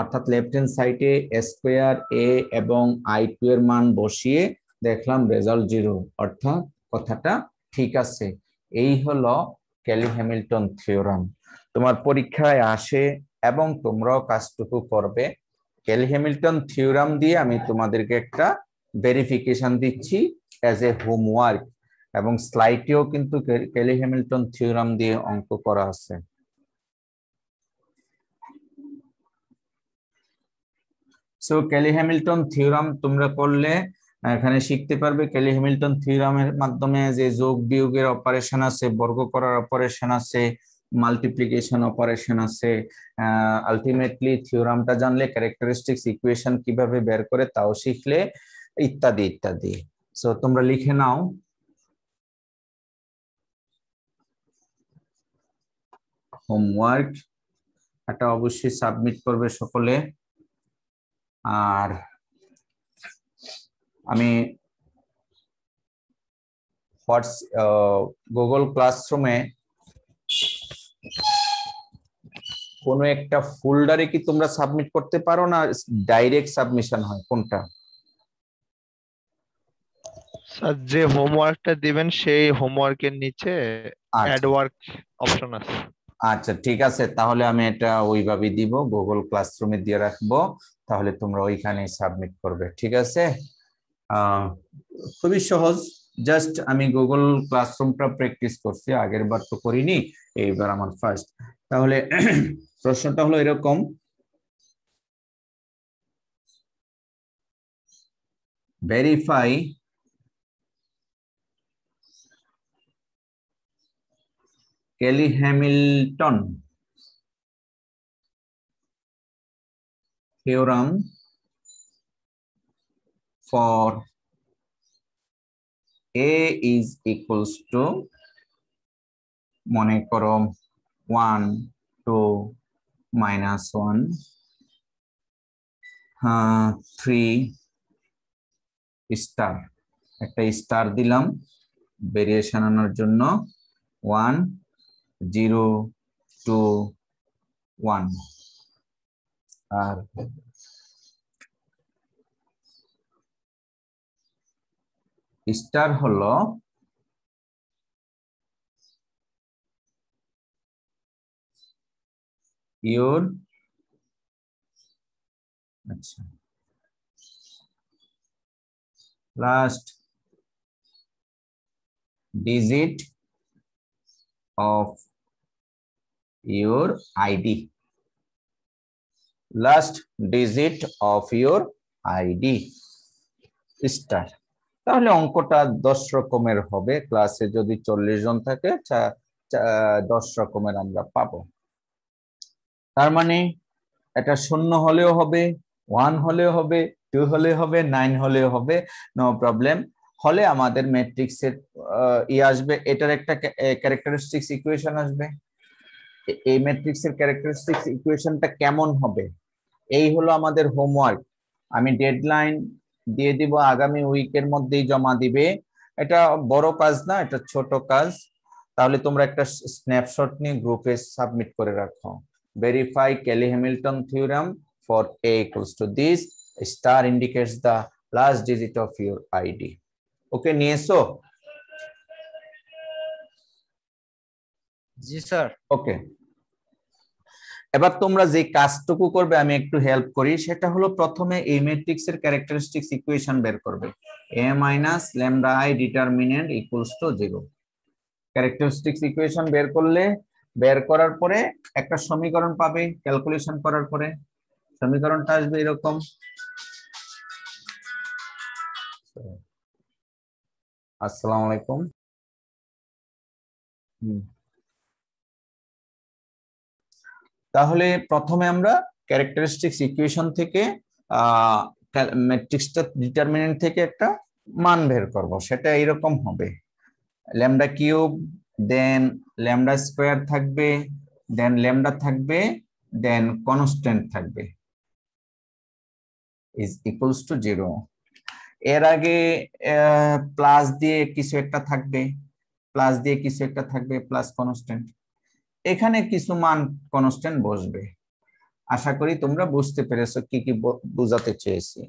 অর্থাৎ লেফট হ্যান্ড সাইডে এ স্কোয়ার এ এবং i2 এর মান বসিয়ে দেখলাম রেজাল্ট 0, অর্থাৎ কথাটা ঠিক আছে। এই হলো ক্যালি-হ্যামিল্টন থিওরাম। তোমার পরীক্ষায় আসে এবং তোমরাও কাজটুকু করবে। ক্যালি-হ্যামিল্টন থিওরাম দিয়ে আমি তোমাদেরকে একটা ভেরিফিকেশন দিচ্ছি অ্যাজ এ হোমওয়ার্ক, এবং স্লাইডেও কিন্তু ক্যালি-হ্যামিল্টন থিওরাম দিয়ে অঙ্ক করা আছে। সো ক্যালি-হ্যামিল্টন থিওরাম তোমরা করলে এখানে শিখতে পারবে ক্যালি-হ্যামিল্টন থিওরামের মাধ্যমে যে যোগ বিয়োগের অপারেশন আছে, বর্গ করার অপারেশন আছে, মাল্টিপ্লিকেশন অপারেশন আছে। আলটিমেটলি থিওরামটা জানলে ক্যারেক্টারিস্টিক্স ইকুয়েশন কিভাবে বের করে তাও শিখলে, ইত্যাদি ইত্যাদি। সো তোমরা লিখে নাও। হোমওয়ার্ক এটা অবশ্যই সাবমিট করবে সকলে। আর আমি গুগল ক্লাসরুমে কোনো একটা ফোল্ডারে কি তোমরা সাবমিট করতে পারো না ডাইরেক্ট সাবমিশন হয়, কোনটা? স্যার যে হোমওয়ার্কটা দিবেন সেই হোমওয়ার্কের নিচে অ্যাড ওয়ার্ক অপশন আছে। আচ্ছা ঠিক আছে, তাহলে আমি এটা ওইভাবেই দিব, গুগল ক্লাসরুমে দিয়ে রাখবো, তাহলে তোমরা ওইখানে সাবমিট করবে। ঠিক আছে, খুবই সহজ। জাস্ট আমি গুগল ক্লাসরুমটা প্র্যাকটিস করছি, আগের বার তো করিনি, এইবার আমার ফার্স্ট। তাহলে প্রশ্নটা হলো এরকম, verify Kelly-Hamilton theorem for A is equals to মনে করো 1 2 -1 3 স্টার একটা স্টার দিলাম ভেরিয়েশন আনার জন্য 1 0 2 1 আর স্টার হলো your আচ্ছা last digit of your ID, last digit of your ID star. তাহলে অঙ্কটা 10 রকমের হবে, ক্লাসে যদি 40 জন থাকে 10 রকমের আমরা পাবো। তার মানে এটা 0 হলেও হবে, 1 হলেও হবে, 2 হলেও হবে, 9 হলেও হবে, নো প্রবলেম। হলে আমাদের ম্যাট্রিক্সের আসবে, এটার একটা ক্যারেক্টারিস্টিক্স ইকুয়েশন আসবে। এই ম্যাট্রিক্সের ক্যারেক্টারিস্টিক্স ইকুয়েশনটা কেমন হবে, এই হলো আমাদের হোমওয়ার্ক। আমি ডেডলাইন দিয়ে দিব, আগামী উইকের মধ্যেই জমা দিবে। এটা বড় কাজ না, এটা ছোট কাজ। তাহলে তোমরা একটা স্ন্যাপশট নিয়ে গ্রুপে সাবমিট করে রাখো। Verify Cayley-Hamilton theorem for A equals to this, star indicates the last digit of your ID. ওকে নিয়ে এসো। জি স্যার। ওকে, এবার তোমরা যে কাজটুকু করবে আমি একটু হেল্প করি, সেটা হলো প্রথমে এই ম্যাট্রিক্সের ক্যারেক্টারিস্টিক্স ইকুয়েশন বের করবে। A minus lambda I determinant equals to 0। Characteristics equation বের করার পরে একটা সমীকরণ পাবে, ক্যালকুলেশন করার পরে সমীকরণটা আসবে এরকম। আসসালামু আলাইকুম। তাহলে প্রথমে আমরা ক্যারেক্টারিস্টিক্স ইকুয়েশন থেকে ম্যাট্রিক্সটা ডিটারমিনেন্ট থেকে একটা মান বের করব, সেটা এরকম হবে। ল্যামডা কিউব, দেন ল্যামডা স্কয়ার থাকবে, দেন ল্যামডা থাকবে, দেন কনস্ট্যান্ট থাকবে, ইজ ইকুয়ালস টু 0। এর আগে প্লাস দিয়ে কিছু একটা থাকবে, প্লাস কনস্ট্যান্ট। এখানে কিছু মান কনস্ট্যান্ট বসবে। আশা করি তোমরা বুঝতে পেরেছো কি কি বোঝাতে চেয়েছি।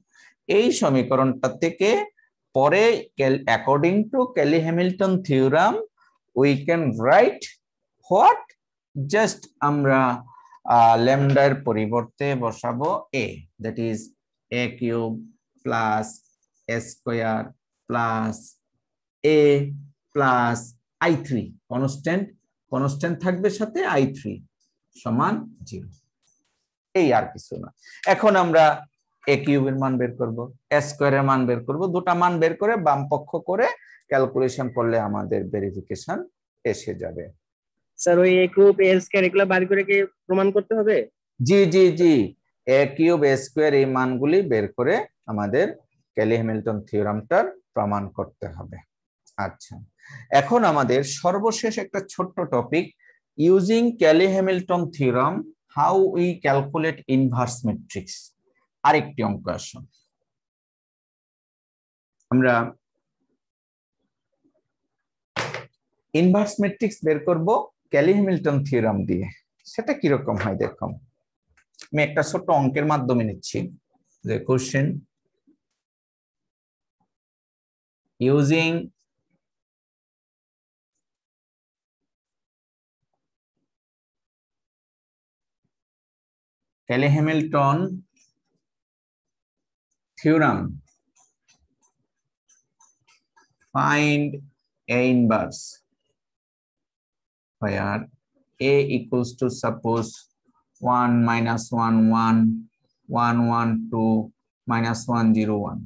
এই সমীকরণটা থেকে পরে according to Cayley-Hamilton theorem we can write what, just আমরা ল্যামডার পরিবর্তে বসাবো a, that is a cube plus a square plus a plus i3, constant থাকবে সাথে i3 সমান 0। এই আর কিছু না। এখন আমরা a কিউবের মান বের করব, a স্কয়ারের মান বের করব, দুটো মান বের করে বাম পক্ষ করে ক্যালকুলেশন করলে আমাদের ভেরিফিকেশন এসে যাবে। স্যার ওই a কিউব a স্কয়ার এগুলো বার করে কি প্রমাণ করতে হবে? জি জি জি, a কিউব a স্কয়ার এই মানগুলি বের করে আমাদের Cayley-Hamilton থিওরামটার প্রমাণ করতে হবে। আচ্ছা, এখন আমাদের সর্বশেষ একটা ছোট্ট topic, using Cayley-Hamilton theorem how we calculate inverse matrix. আরেকটি অঙ্ক আসুন, আমরা ইনভার্স ম্যাট্রিক্স বের করব Cayley-Hamilton থিওরাম দিয়ে। সেটা কিরকম হয় দেখো, আমি একটা ছোট্ট অঙ্কের মাধ্যমে নিচ্ছি। যে question, using Cayley-Hamilton theorem, find A inverse where A equals to suppose 1 minus 1 1 1 1 2 minus 1 0 1।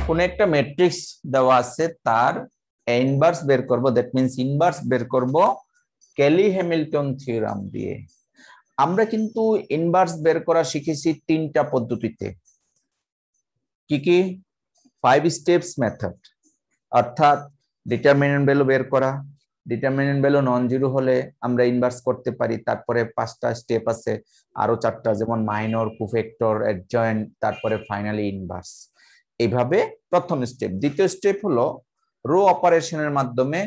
কোন একটা ম্যাট্রিক্স দেওয়া আছে, তার A ইনভার্স বের করব, দ্যাট মিন্স ইনভার্স বের করব Cayley-Hamilton থিওরাম দিয়ে। আমরা কিন্তু ইনভার্স বের করা শিখেছি তিনটা পদ্ধতিতে। কি কি? 5 স্টেপস মেথড, অর্থাৎ ডিটারমিনেন্ট ভ্যালু বের করা, ডিটারমিনেন্ট ভ্যালু নন জিরো হলে আমরা ইনভার্স করতে পারি। তারপরে 5টা স্টেপ আছে, আরো 4টা, যেমন মাইনর, কোফ্যাক্টর, অ্যাডজয়েন্ট, তারপরে ফাইনালি ইনভার্স। এইভাবে প্রথম স্টেপ। দ্বিতীয় স্টেপ হলো রো অপারেশনের মাধ্যমে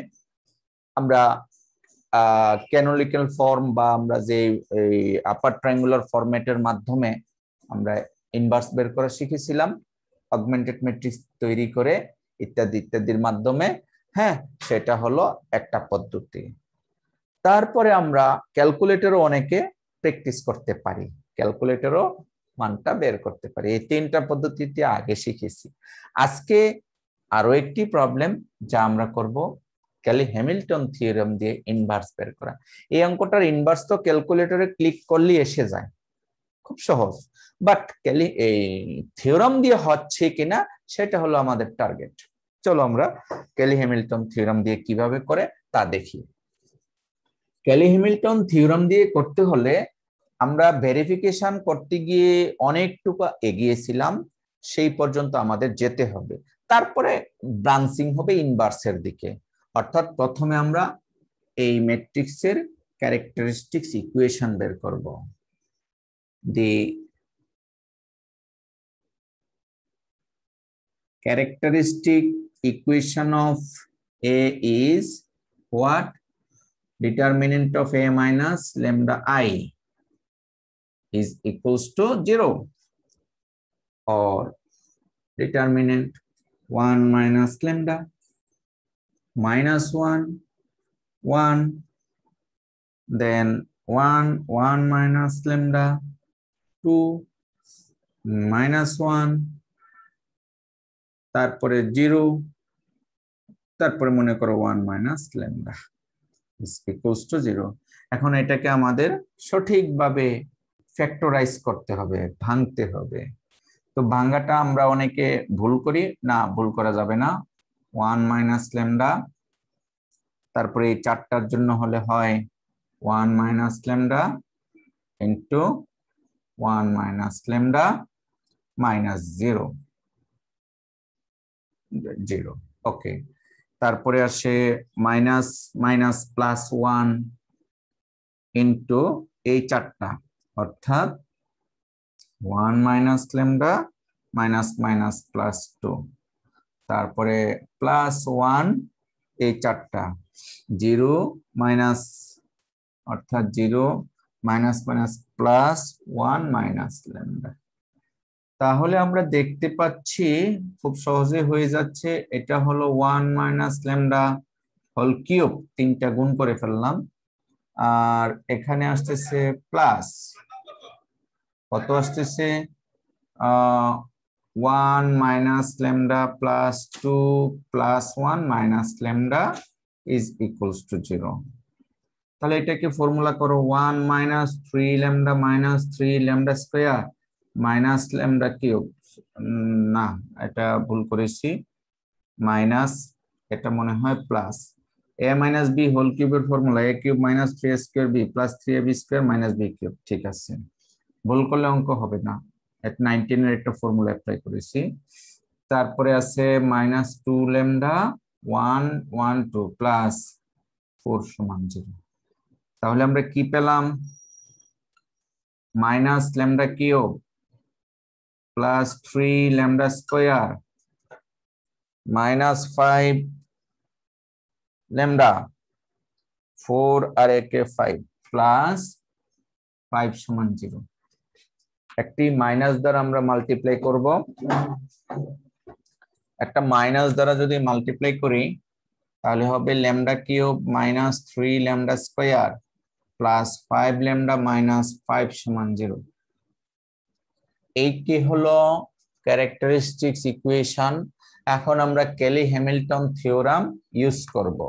আমরা ক্যানোনিক্যাল ফর্ম বা আমরা যে আপার ট্রায়াঙ্গুলার ফরম্যাটের মাধ্যমে আমরা ইনভার্স বের করা শিখেছিলাম, অগমেন্টেড ম্যাট্রিক্স তৈরি করে ইত্যাদি ইত্যাদির মাধ্যমে। হ্যাঁ, সেটা হলো একটা পদ্ধতি। তারপরে আমরা ক্যালকুলেটরও অনেকে প্র্যাকটিস করতে পারি, ক্যালকুলেটরও মানটা বের করতে পারি। এই তিনটা পদ্ধতিতে আগে শিখেছি। আজকে আরো একটি প্রবলেম যা আমরা করব, ক্যালি-হ্যামিল্টন থিওরেম দিয়ে ইনভার্স বের করা। এই অঙ্কটার ইনভার্স তো ক্যালকুলেটরে ক্লিক করলেই এসে যায়, খুব সহজ। বাট এই থিওরেম দিয়ে হচ্ছে কিনা সেটা হলো আমাদের টার্গেট। চলো আমরা ক্যালি-হ্যামিল্টন থিওরেম দিয়ে কিভাবে করে তা দেখি। ক্যালি-হ্যামিল্টন থিওরেম দিয়ে করতে হলে আমরা ভেরিফিকেশন করতে গিয়ে অনেকটুকু এগিয়েছিলাম, সেই পর্যন্ত আমাদের যেতে হবে। তারপরে ব্রাঞ্চিং হবে ইনভার্সের দিকে। অর্থাৎ প্রথমে আমরা এই ম্যাট্রিক্সের ক্যারেক্টারিস্টিক্স ইকুয়েশন বের করব। দি characteristic equation of A is what? Determinant of A minus lambda I is equals to 0, or determinant 1 minus lambda minus 1 1, then 1 1 minus lambda 2 minus 1, তারপরে 0, তারপরে মনে করো 1 minus lambda is equals to 0। এখন এটাকে আমাদের সঠিকভাবে ফ্যাক্টরাইজ করতে হবে, ভাঙতে হবে। তো ভাঙাটা আমরা অনেকে ভুল করি, না ভুল করা যাবে না। 1 মাইনাস ল্যামডা, তারপরে এই চারটার জন্য হলে হয় 1 minus lambda into 1 minus lambda minus 0 0। ওকে, তারপরে আসে মাইনাস মাইনাস প্লাস 1 ইন্টু এই চারটা, অর্থাৎ 1 minus lambda minus minus plus 2, তারপরে প্লাস 1 এই চারটা, 0 মাইনাস, অর্থাৎ 0 minus minus plus 1 minus lambda. তাহলে আমরা দেখতে পাচ্ছি খুব সহজে হয়ে যাচ্ছে। এটা হলো 1 মাইনাস ল্যামডা হোল কিউব, তিনটা গুণ করে ফেললাম, আর এখানে আসতেছে প্লাস, কত আসতেছে 1 minus lambda plus 2 plus 1 minus lambda is equals to 0। তাহলে এটাকে ফর্মুলা করো, 1 minus 3 lambda minus 3 lambda square minus lambda cube, না এটা ভুল করেছি, মাইনাস, এটা মনে হয় plus, a minus B whole কিউবের formula a cube minus 3a square b plus 3ab square minus b cube. ঠিক আছে, ভুল করলে অঙ্ক হবে না। 19 এর একটা ফর্মুলা অ্যাপ্লাই করেছি। তারপরে আছে মাইনাস 2 ল্যামডা 1 1 2 প্লাস 4 সমান 0। তাহলে আমরা কি পেলাম? Minus lambda cube plus 3 lambda square minus 5 lambda 4 আর একে 5 প্লাস 5 সমান 0। একটি মাইনাস দ্বারা আমরা মাল্টিপ্লাই করব, একটা মাইনাস দ্বারা যদি মাল্টিপ্লাই করি তাহলে হবে lambda cube minus 3 lambda square plus 5 lambda minus 5 সমান 0। এইটি হলো ক্যারেক্টারিস্টিক্স ইকুয়েশন। এখন আমরা ক্যালি-হ্যামিল্টন থিওরাম ইউজ করব।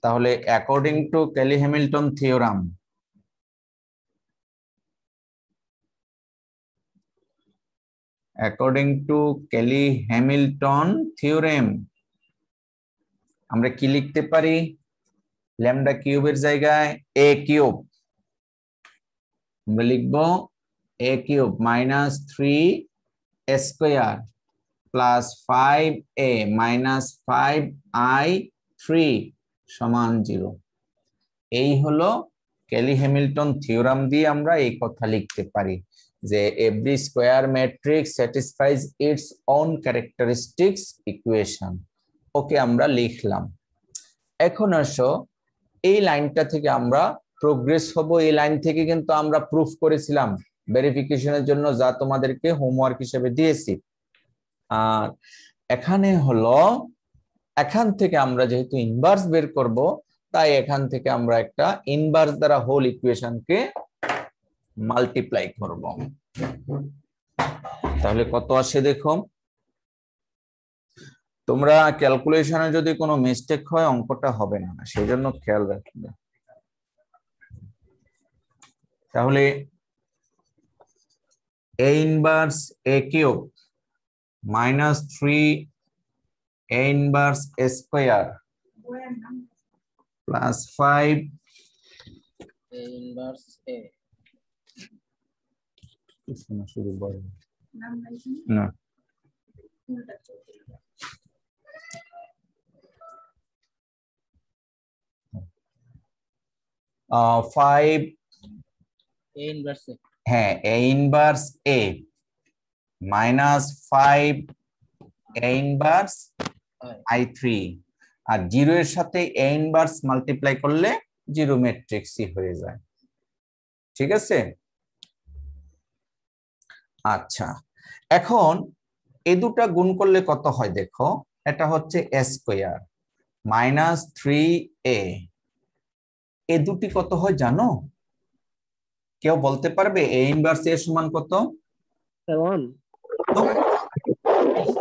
তাহলে according to Kelly-Hamilton theorem, according to Cayley-Hamilton theorem আমরা কি লিখতে পারি? ল্যামডা কিউবের জায়গায় a কিউব আমরা লিখবো a cube minus 3 square plus 5a minus 5i3 সমান 0। এই হলো কেলি-হ্যামিল্টন থিওরাম দিয়ে আমরা এই কথা লিখতে পারি যে every square matrix satisfies its own characteristics equation. Okay, আমরা লিখলাম। এখন আসো এই লাইনটা থেকে আমরা প্রোগ্রেস হব। এই লাইন থেকে কিন্তু আমরা প্রুফ করেছিলাম ভেরিফিকেশনের জন্য, যা তোমাদেরকে হোমওয়ার্ক হিসেবে দিয়েছি। আর এখানে হলো এখান থেকে আমরা যেহেতু ইনভার্স বের করব, তাই এখান থেকে আমরা একটা ইনভার্স দ্বারা হোল ইকুয়েশনকে মাল্টিপ্লাই করব। তাহলে কত আসে দেখো। তোমরা ক্যালকুলেশনে যদি কোনো মিস্টেক হয় অঙ্কটা হবে না, সেই জন্য খেয়াল রাখবে। তাহলে a inverse a cube minus 3 a inverse a square plus 5 A inverse A. শুধু বল না 5 A inverse A. হ্যাঁ a inverse a minus 5 a inverse i3, আর 0 এর সাথে a ইনভার্স মাল্টিপ্লাই করলে 0 ম্যাট্রিক্সই হয়ে যায়। ঠিক আছে? আচ্ছা, এখন এই দুটা গুণ করলে কত হয় দেখো। এটা হচ্ছে a স্কয়ার মাইনাস 3a, এই দুটি কত হয় জানো? কেউ বলতে পারবে a ইনভার্স a সমান কত? 7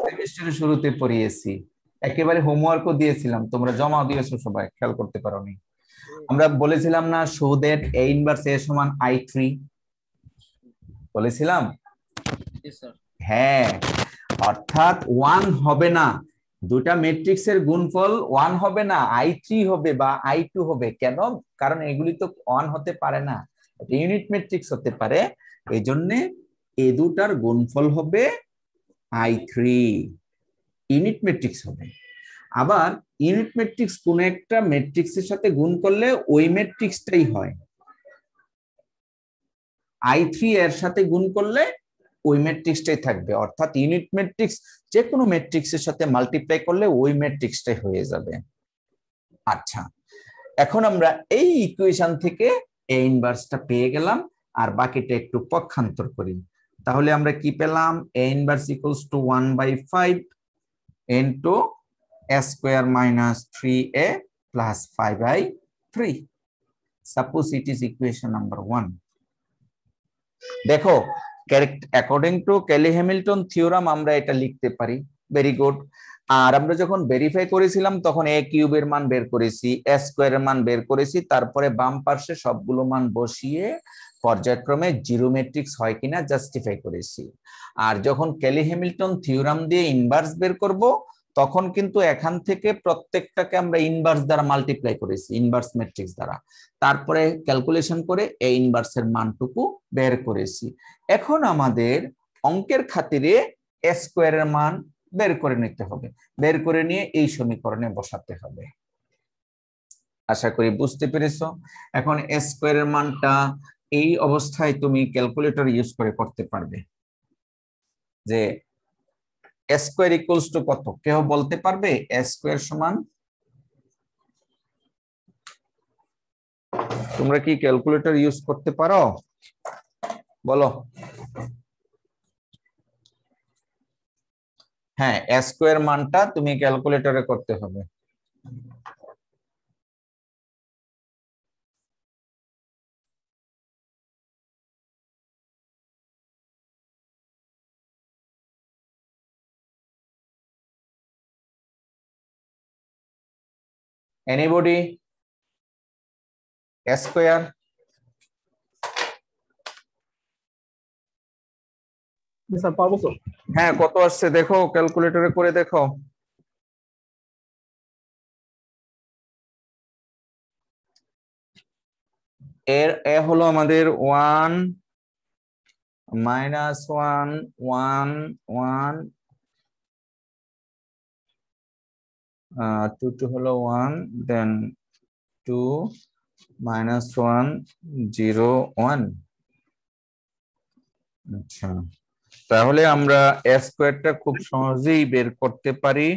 সেমিস্টারের শুরুতে পড়িয়েছি, একেবারে হোমওয়ার্কও দিয়েছিলাম, তোমরা জমা দিয়েছো সবাই, খেয়াল করতে পারোনি। আমরা বলেছিলাম না show that a inverse a সমান i3 বলেছিলাম? Yes, sir. হ্যাঁ, অর্থাৎ 1 হবে না, দুটা ম্যাট্রিক্সের গুণফল 1 হবে না, i3 হবে বা i2 হবে। কেন? কারণ এগুলি তো 1 হতে পারে না, ইউনিট ম্যাট্রিক্স হতে পারে। এই জন্য এই দুটার গুণফল হবে i3, ইউনিট ম্যাট্রিক্স হবে। আবার ইউনিট ম্যাট্রিক্স কোন একটা ম্যাট্রিক্সের সাথে গুণ করলে ওই ম্যাট্রিক্সটাই হয়, i3 এর সাথে গুণ করলে ওই ম্যাট্রিক্সটাই থাকবে। অর্থাৎ ইউনিট ম্যাট্রিক্স যে কোনো ম্যাট্রিক্সের সাথে মাল্টিপ্লাই করলে ওই ম্যাট্রিক্সটাই হয়ে যাবে। আচ্ছা, এখন আমরা এই ইকুয়েশন থেকে a ইনভার্সটা পেয়ে গেলাম, আর বাকিটা একটু পক্ষান্তর করি। তাহলে আমরা কি পেলাম? a inverse equals to 1/5 into a square minus 3a plus 5i3। Suppose it is equation number 1। দেখো, অ্যাকর্ডিং টু কেলি-হ্যামিল্টন থিওরাম আমরা এটা লিখতে পারি। Very good. আর আমরা যখন ভেরিফাই করেছিলাম তখন a কিউবের মান বের করেছি, a স্কয়ারের মান বের করেছি, তারপরে বাম পাশে সবগুলো মান বসিয়ে পর্যায়ক্রমে জিরো ম্যাট্রিক্স হয় কিনা জাস্টিফাই করেছি। আর যখন কেলি-হ্যামিল্টন থিওরাম দিয়ে ইনভার্স বের করব তখন কিন্তু এখান থেকে প্রত্যেকটাকে আমরা ইনভার্স দ্বারা মাল্টিপ্লাই করেছি, ইনভার্স ম্যাট্রিক্স দ্বারা, তারপরে ক্যালকুলেশন করে এই ইনভার্সের মানটুকু বের করেছি। এখন আমাদের অঙ্কের খাতিরে a স্কয়ারের মান বের করে নিতে হবে, বের করে নিয়ে এই সমীকরণে বসাতে হবে। আশা করি বুঝতে পেরেছো। এখন a স্কয়ারের মানটা এই অবস্থায় তুমি ক্যালকুলেটর ইউজ করে করতে পারবে। যে a স্কয়ার ইকুয়ালস টু কত কেউ বলতে পারবে? a স্কয়ার সমান, তোমরা কি ক্যালকুলেটর ইউজ করতে পারো? বলো। হ্যাঁ, a স্কয়ার মানটা তুমি ক্যালকুলেটরে করতে হবে। Anybody? A স্কয়ার স্যার পাবো তো? হ্যাঁ, কত আসছে দেখো, ক্যালকুলেটরে করে দেখো। এ হলো আমাদের 1 -1 1 1 2 হলো 1 দেন 2 -1 0 1। আচ্ছা, তাহলে আমরা এ স্কয়ারটা খুব সহজেই বের করতে পারি।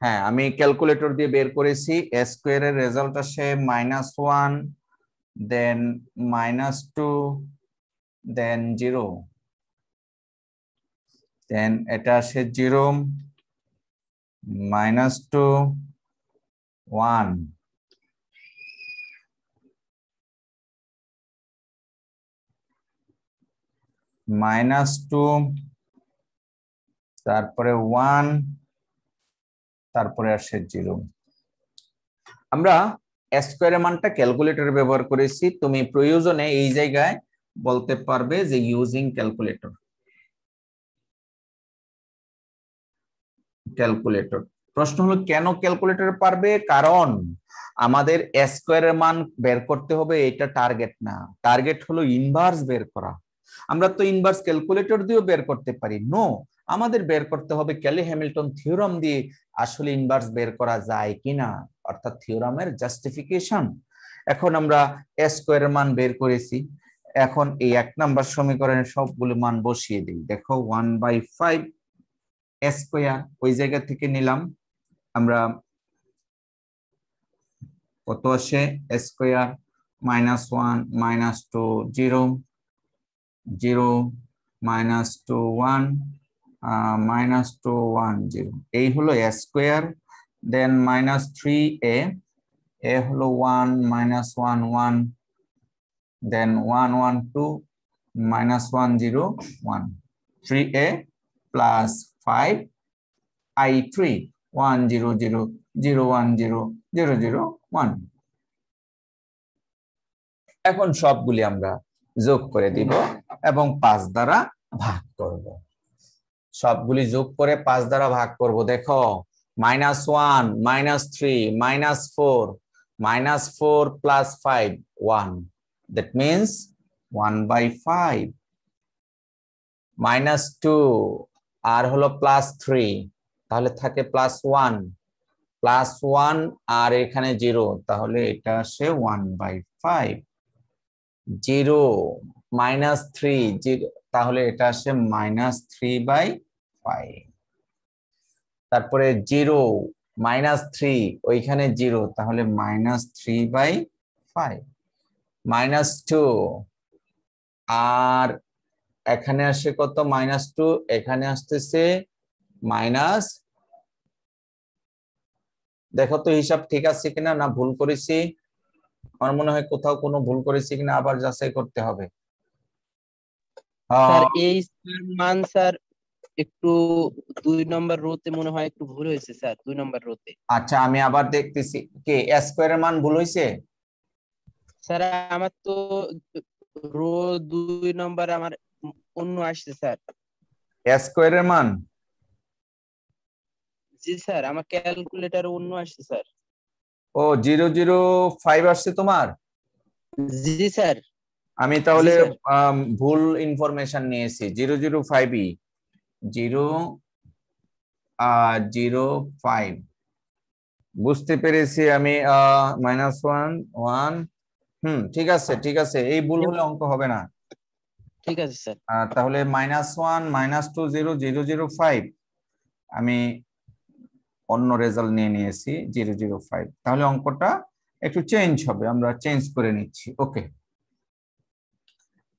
হ্যাঁ, আমি ক্যালকুলেটর দিয়ে বের করেছি। এ স্কয়ারের রেজাল্ট আসে -1 দেন -2 দেন 0 দেন এটা আসে 0 -2 1 -2 তারপরে 1 তারপরে আসে 0। আমরা স্কয়ারের মানটা ক্যালকুলেটরে ব্যবহার করেছি, তুমি প্রয়োজনে এই জায়গায় বলতে পারবে যে ইউজিং ক্যালকুলেটর। প্রশ্ন হলো কেন ক্যালকুলেটরে পারবে? কারণ আমাদের স্কয়ারের মান বের করতে হবে, এটা টার্গেট না। টার্গেট হলো ইনভার্স বের করা। আমরা তো ইনভার্স ক্যালকুলেটর দিয়েও বের করতে পারি, নো, আমাদের বের করতে হবে ক্যালি হ্যামিল্টন থিওরাম দিয়ে আসলে ইনভার্স বের করা যায় কিনা, অর্থাৎ থিওরামের জাস্টিফিকেশন। এখন আমরা স্কয়ারের মান বের করেছি, এখন এই 1 নাম্বার সমীকরণের সবগুলো মান বসিয়ে দিই। দেখো 1/5 স্কয়ার ওই জায়গা থেকে নিলাম আমরা, কত আসে স্কয়ার -1 -2 0 0 -2 1 -2 1 0, এই হলো স্কয়ার। দেন -3a, এ হলো 1 -1 1 দেন 1 1 2 -1 0 1 3a প্লাস 5 i3 1 0 0 0 1 0 0 0 1। এখন সবগুলি আমরা যোগ করে দিব এবং 5 দ্বারা ভাগ করব। সবগুলি যোগ করে 5 দ্বারা ভাগ করব। দেখো -1 -3 -4 -4 প্লাস 5 1, that means 1/5 -2 আর হলো +3, তাহলে থাকে +1 +1 আর এখানে 0, তাহলে এটা আসে 1/5 0 -3 0, তাহলে এটা আসে -3/5। তারপরে 0 -3 ওইখানে 0, তাহলে -3/5 -2 আর এখানে আসে কত -2, এখানে আসতেছে মাইনাস, দেখো তো হিসাব ঠিক আছে কিনা, না ভুল করেছি? আমার মনে হয় কোথাও কোনো ভুল করেছি কিনা আবার যাচাই করতে হবে। স্যার এই মান স্যার একটু 2 নম্বর রোতে মনে হয় একটু ভুল হয়েছে স্যার, 2 নম্বর রোতে। আচ্ছা, আমি আবার দেখতেছি, কে স্কয়ারের মান ভুল হয়েছে? স্যার আমার তো রো 2 নম্বর আমার অন্য আসছে স্যার। স্কয়ারের মান? জি স্যার, আমার ক্যালকুলেটর অন্য আসছে স্যার। ও 005 আসছে তোমার? জি স্যার। আমি তাহলে ভুল ইনফরমেশন নিয়েছি। 005ই 005, বুঝতে পেরেছি আমি। -1 1, ঠিক আছে ঠিক আছে, এই ভুল হলে অঙ্ক হবে না। ঠিক আছে স্যার। তাহলে -1 -2 0 005, আমি অন্য রেজাল্ট নিয়ে নিয়েছি 005, তাহলে অঙ্কটা একটু চেঞ্জ হবে, আমরা চেঞ্জ করে নিচ্ছি। ওকে,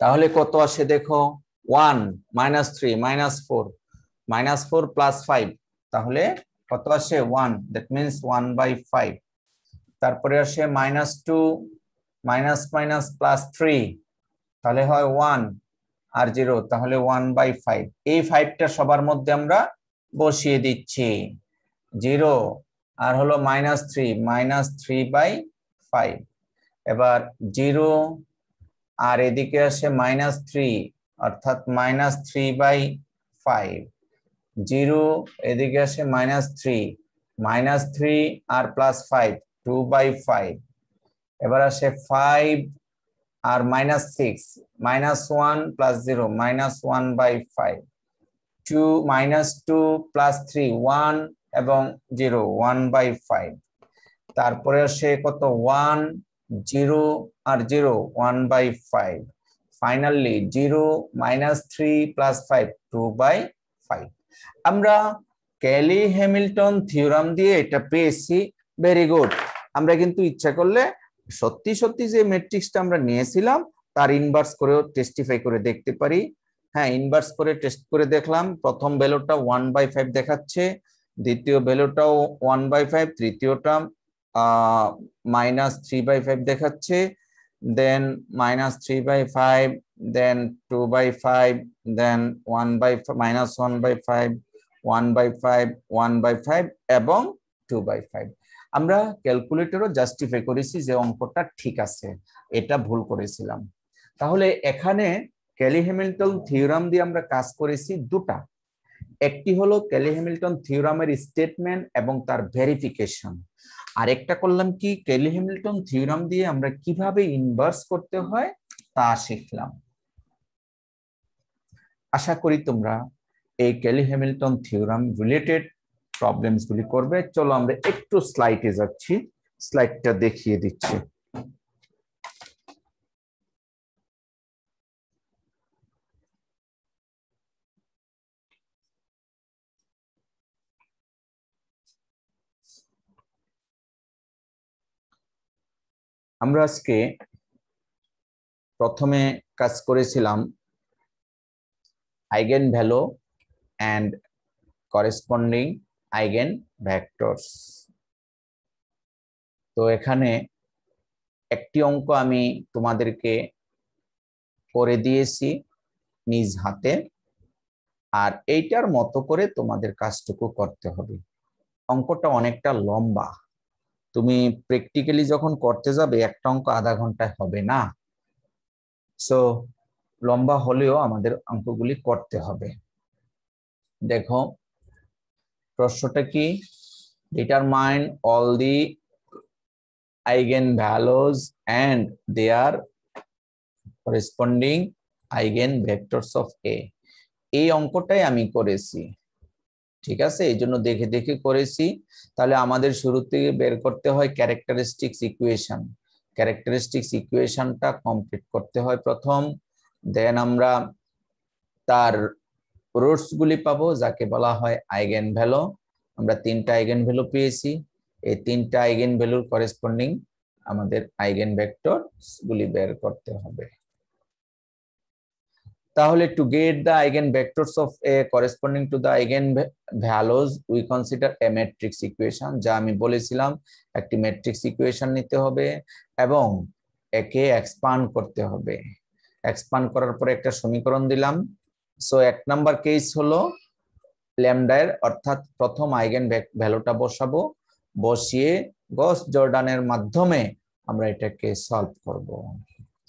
তাহলে কত আসে দেখো, 1 -3 -4 -4 প্লাস 5, তাহলে কত আসে 1, দ্যাট মিন্স 1/5। তারপরে আসে -2 মাইনাস মাইনাস প্লাস 3, তাহলে হয় 1 আর 0, তাহলে 1/5। এই 5টা সবার মধ্যে আমরা বসিয়ে দিচ্ছি। 0 আর হলো -3 এবার 0 আর এদিকে আসে -3, অর্থাৎ -3/5। 0 এদিকে আসে -3 আর +5 2/5, এবার আসে 5 আর -6, -1 + 0 -1/5, 2 -2 + 3 1 এবং 0 1/5, তারপরে আসে কত 1 0 আর 0 1/5, ফাইনালি 0 -3 + 5 2/5। আমরা ক্যালি হ্যামিল্টন থিওরাম দিয়ে এটা পেয়েছি। Very good. আমরা কিন্তু ইচ্ছা করলে সত্যি সত্যি যে ম্যাট্রিক্সটা আমরা নিয়েছিলাম তার ইনভার্স করেও টেস্টিফাই করে দেখতে পারি। হ্যাঁ, ইনভার্স করে টেস্ট করে দেখলাম। প্রথম ভ্যালুটা 1/5 দেখাচ্ছে, দ্বিতীয় ভ্যালুটাও 1/5, তৃতীয়টা -3/5 দেখাচ্ছে, দেন -3/5, দেন 2/5, দেন 1/5, -1/5, 1/5 এবং 2/5। আমরা ক্যালকুলেটরও জাস্টিফাই করেছি যে অঙ্কটা ঠিক আছে, এটা ভুল করেছিলাম। তাহলে এখানে ক্যালি হ্যামিল্টন থিওরাম দিয়ে আমরা কাজ করেছি দুটা। একটি হলো ক্যালি হ্যামিল্টন থিওরামের স্টেটমেন্ট এবং তার ভেরিফিকেশন, আর একটা করলাম কি ক্যালি হ্যামিল্টন থিওরাম দিয়ে আমরা কিভাবে ইনভার্স করতে হয় তা শিখলাম। আশা করি তোমরা এই Kelly Hamilton theorem related problems গুলি করবে। চলো আমরা একটু স্লাইডে যাচ্ছি, স্লাইডটা দেখিয়ে দিচ্ছি। আমরা আজকে প্রথমে কাজ করেছিলাম eigen value and corresponding eigen vectors. তো এখানে একটি অঙ্ক আমি তোমাদেরকে করে দিয়েছি নিজ হাতে, আর এইটার মতো করে তোমাদের কাজটুকু করতে হবে। অঙ্কটা অনেকটা লম্বা, তুমি প্র্যাকটিক্যালি যখন করতে যাবে একটা অঙ্ক আধা ঘন্টায় হবে না। সো লম্বা হলেও আমাদের অঙ্কগুলি করতে হবে। দেখো প্রশ্নটা কি, determine all the eigenvalues and their corresponding eigenvectors of A। এই অঙ্কটাই আমি করেছি, ঠিক আছে? এই জন্য দেখে দেখে করেছি। তাহলে আমাদের শুরু থেকে বের করতে হয় ক্যারেক্টারিস্টিক্স ইকুয়েশন। ক্যারেক্টারিস্টিক্স ইকুয়েশনটা কমপ্লিট করতে হয় প্রথম, দেন আমরা তার রুটস গুলি পাবো যাকে বলা হয় আইগেন ভ্যালু। আমরা তিনটা আইগেন ভ্যালু পেয়েছি, এই তিনটা আইগেন ভ্যালুর করেসপন্ডিং আমাদের আইগেন ভেক্টরস গুলি বের করতে হবে। তাহলে to get the eigen vectors of A corresponding to the eigen values we consider A matrix equation. যা আমি বলেছিলাম একটি ম্যাট্রিক্স ইকুয়েশন নিতে হবে এবং একে এক্সপান্ড করতে হবে। এক্সপান্ড করার পরে একটা সমীকরণ দিলাম। সো এক নাম্বার কেস হলো ল্যামডা এর, অর্থাৎ প্রথম আইগেন ভ্যালুটা বসাবো, বসিয়ে গস জর্ডানের মাধ্যমে আমরা এটাকে সলভ করব।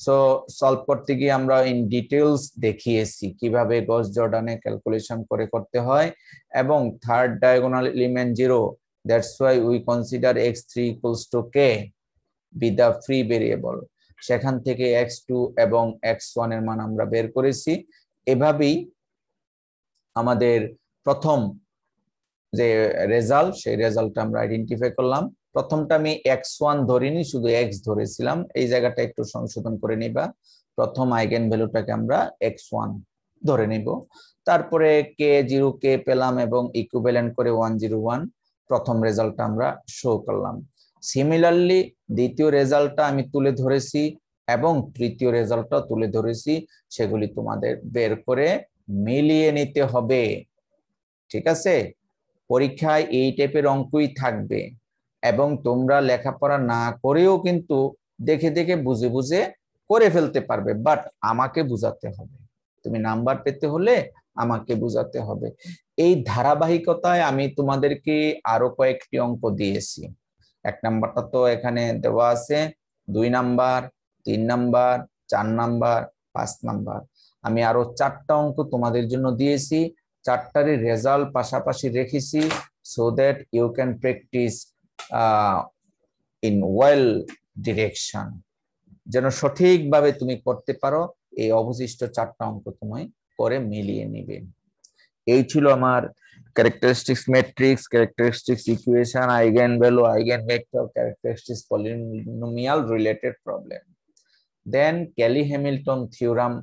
সো সলভ করতে গিয়ে আমরা ইন ডিটেইলস দেখিয়েছি কিভাবে গস জর্ডানে ক্যালকুলেশন করে করতে হয়। এবং third diagonal element 0, that's why we consider x3 = k B the free variable. সেখান থেকে x2 এবং x1 এর মান আমরা বের করেছি। এভাবেই আমাদের প্রথম যে রেজাল্ট, সেই রেজাল্টটা আমরা আইডেন্টিফাই করলাম। প্রথমটা আমি x1 ধরিনি, শুধু x ধরেছিলাম, এই জায়গাটা একটু সংশোধন করে নিবা। প্রথম আইগেন ভ্যালুটাকে আমরা x1 ধরে নিব, তারপরে k0 k পেলাম এবং ইকুইভ্যালেন্ট করে 101 প্রথম রেজাল্টটা আমরা শো করলাম। সিমিলারলি দ্বিতীয় রেজাল্টটা আমি তুলে ধরেছি এবং তৃতীয় রেজাল্টটা তুলে ধরেছি, সেগুলি তোমাদের বের করে মিলিয়ে নিতে হবে, ঠিক আছে? পরীক্ষায় এই টাইপের অঙ্কই থাকবে এবং তোমরা লেখাপড়া না করেও কিন্তু দেখে দেখে বুঝে বুঝে করে ফেলতে পারবে, বাট আমাকে বুঝাতে হবে। তুমি নাম্বার পেতে হলে আমাকে বুঝাতে হবে। এই ধারাবাহিকতায় আমি তোমাদেরকে আরো কয়েকটি অঙ্ক দিয়েছি। এক নাম্বারটা তো এখানে দেওয়া আছে, 2 নাম্বার, 3 নাম্বার, 4 নাম্বার, 5 নাম্বার। আমি আরো 4টা অঙ্ক তোমাদের জন্য দিয়েছি, 4টারই রেজাল্ট পাশাপাশি রেখেছি, so that you can practice in well direction, যেন সঠিকভাবে তুমি করতে পারো। এই অবশিষ্ট 4টা অঙ্ক তুমি করে মিলিয়ে নিবে। এই ছিল আমার characteristics matrix, characteristics equation, eigen value, eigen vector, characteristics polynomial related problem. Then Cayley Hamilton theorem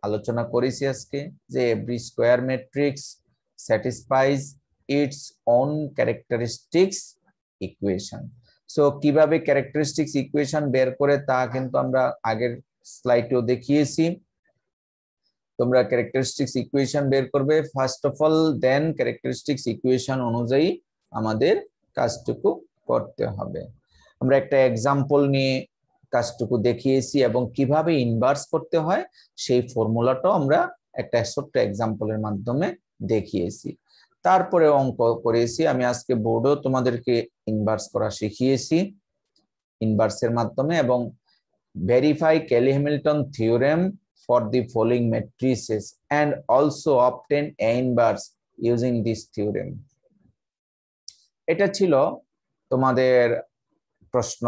আলোচনা করেছি আজকে, যে every square matrix satisfies its own characteristics equation. So কিভাবে ক্যারেক্টারিস্টিক্স ইকুয়েশন বের করে তা কিন্তু আমরা আগের স্লাইডেও দেখিয়েছি। তোমরা ক্যারেক্টারিস্টিক্স ইকুয়েশন বের করবে first of all, then characteristics equation অনুযায়ী আমাদের কাজটুকু করতে হবে। আমরা একটা এক্সাম্পল নিয়ে কাজটুকু দেখিয়েছি এবং কিভাবে ইনভার্স করতে হয় সেই ফর্মুলাটাও আমরা একটা ছোট্ট এক্সাম্পলের মাধ্যমে দেখিয়েছি। তারপরে অঙ্ক করেছি, আমি আজকে বোর্ডেও তোমাদেরকে ইনভার্স করা শিখিয়েছি ইনভার্সের মাধ্যমে, এবং verify Kelly-Hamilton theorem for the following matrices and also obtain a inverse using this theorem. এটা ছিল তোমাদের প্রশ্ন,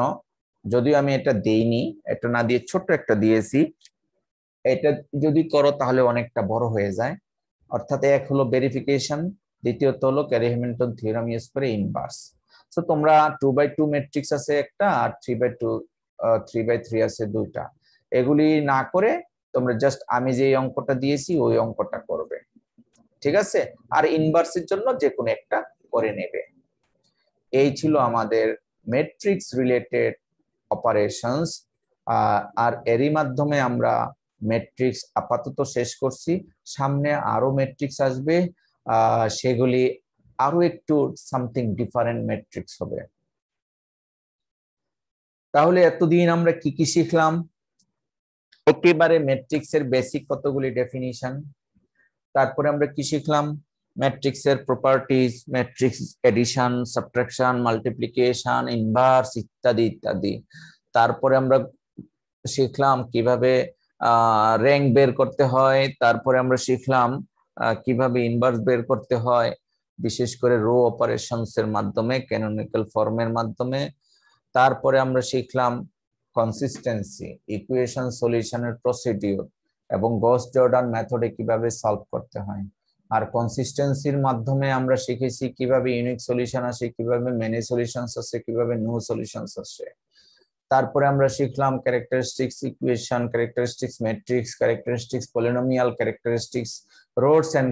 যদিও আমি এটা দেইনি, এটা না দিয়ে ছোট্ট একটা দিয়েছি। এটা যদি করো তাহলে অনেকটা বড় হয়ে যায়। অর্থাৎ এক হলো ভেরিফিকেশন, দ্বিতীয়ত হলো ক্যালি-হ্যামিল্টন থিওরেম ইউজ করে ইনভার্স। সো তোমরা 2/2 ম্যাট্রিক্স আছে একটা, আর 3/2 3/3 আছে দুইটা। এগুলি না করে তোমরা জাস্ট আমি যে অঙ্কটা দিয়েছি ওই অঙ্কটা করবে, ঠিক আছে? আর ইনভার্সের জন্য যে কোনো একটা করে নেবে। এই ছিল আমাদের ম্যাট্রিক্স রিলেটেড অপারেশনস। আর এরই মাধ্যমে আমরা ম্যাট্রিক্স আপাতত শেষ করছি। সামনে আরো ম্যাট্রিক্স আসবে, সেগুলি আরো একটু সামথিং ডিফারেন্ট ম্যাট্রিক্স হবে। তাহলে এতদিন আমরা কি কি শিখলাম? একেবারে ম্যাট্রিক্সের বেসিক কতগুলি ডেফিনিশন, তারপরে আমরা কি শিখলাম? ম্যাট্রিক্সের properties, matrix addition, subtraction, multiplication, inverse ইত্যাদি ইত্যাদি। তারপরে আমরা শিখলাম কিভাবে র্যাঙ্ক বের করতে হয়। তারপরে আমরা শিখলাম কিভাবে ইনভার্স বের করতে হয়, বিশেষ করে রো অপারেশনস এর মাধ্যমে, ক্যানোনিক্যাল ফর্মের মাধ্যমে। তারপরে আমরা শিখলাম কনসিস্টেন্সি, ইকুয়েশন সলিউশনের প্রসিডিউর এবং গস-জর্ডান মেথডে কিভাবে সলভ করতে হয়। আর কনসিস্টেন্সির মাধ্যমে আমরা শিখেছি কিভাবে ইউনিক সলিউশন আসে, কিভাবে মেনি সলিউশনস আসে, কিভাবে নো সলিউশনস আসে। তারপরে আমরা শিখলাম characteristics equation, characteristics matrix, characteristics polynomial, characteristics roots and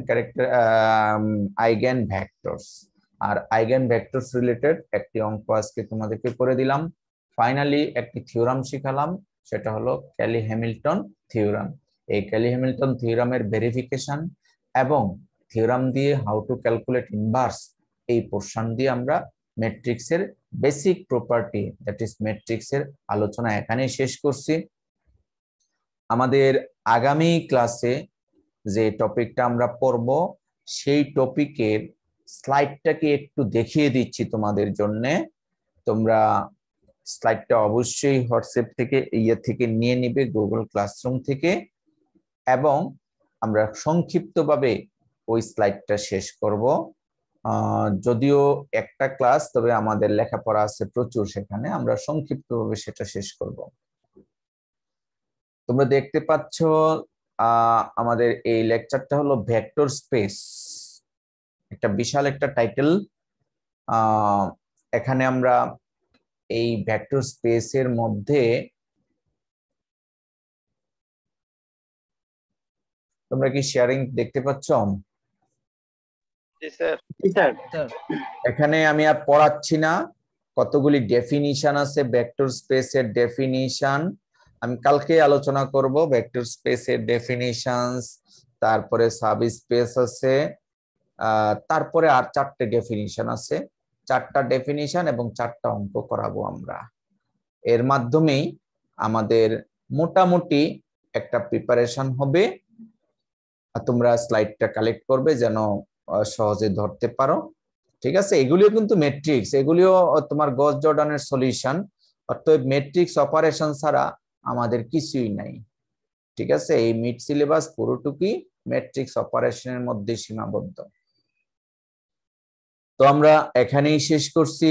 eigen vectors. আর আইগেন ভেক্টরস রিলেটেড একটি অঙ্ক আজকে তোমাদেরকে করে দিলাম। ফাইনালি একটি থিওরাম শিখালাম, সেটা হলো ক্যালি-হ্যামিল্টন থিওরাম। এই ক্যালি-হ্যামিল্টন থিওরামের ভেরিফিকেশন এবং থিওরাম দিয়ে হাউ টু ক্যালকুলেট ইনভার্স, এই পোরশন দিয়ে আমরা ম্যাট্রিক্সের বেসিক প্রপার্টি, দ্যাট ইজ ম্যাট্রিক্সের আলোচনা এখানেই শেষ করছি। আমাদের আগামী ক্লাসে যে টপিকটা আমরা পড়ব, সেই টপিকের স্লাইডটাকে একটু দেখিয়ে দিচ্ছি তোমাদের জন্যে। তোমরা স্লাইডটা অবশ্যই হোয়াটসঅ্যাপ থেকে থেকে নিয়ে নিবে, গুগল ক্লাসরুম থেকে, এবং আমরা সংক্ষিপ্তভাবে ওই স্লাইডটা শেষ করব। যদিও একটা ক্লাস, তবে আমাদের লেখাপড়া আছে প্রচুর, সেখানে আমরা সংক্ষিপ্তভাবে সেটা শেষ করব। তোমরা দেখতে পাচ্ছ আমাদের এই লেকচারটা হলো ভেক্টর স্পেস, একটা বিশাল একটা টাইটেল। এখানে আমরা এই ভেক্টর স্পেসের মধ্যে তোমরা কি শেয়ারিং দেখতে পাচ্ছ? এখানে আমি আর পড়াচ্ছি না, কতগুলি ডেফিনিশন আছে ভেক্টর স্পেসের ডেফিনিশন আমি কালকে আলোচনা করব। ভেক্টর স্পেসের ডেফিনিশনস, তারপরে সাব স্পেস আছে, তারপরে আর 4টে ডেফিনিশন আছে। 4টা ডেফিনিশন এবং 4টা অঙ্ক করাবো আমরা। এর মাধ্যমেই আমাদের মোটামুটি একটা প্রিপারেশন হবে। তোমরা স্লাইডটা কালেক্ট করবে যেন সহজে ধরতে পারো, ঠিক আছে? এগুলিও কিন্তু ম্যাট্রিক্স, এগুলিও তোমার গস-জর্ডানের সলিউশন। অর্থাৎ ম্যাট্রিক্স অপারেশন ছাড়া আমাদের কিছুই নাই, ঠিক আছে? এই মিড সিলেবাস পুরোটুকুই ম্যাট্রিক্স অপারেশনের মধ্যে সীমাবদ্ধ। তো আমরা এখানেই শেষ করছি।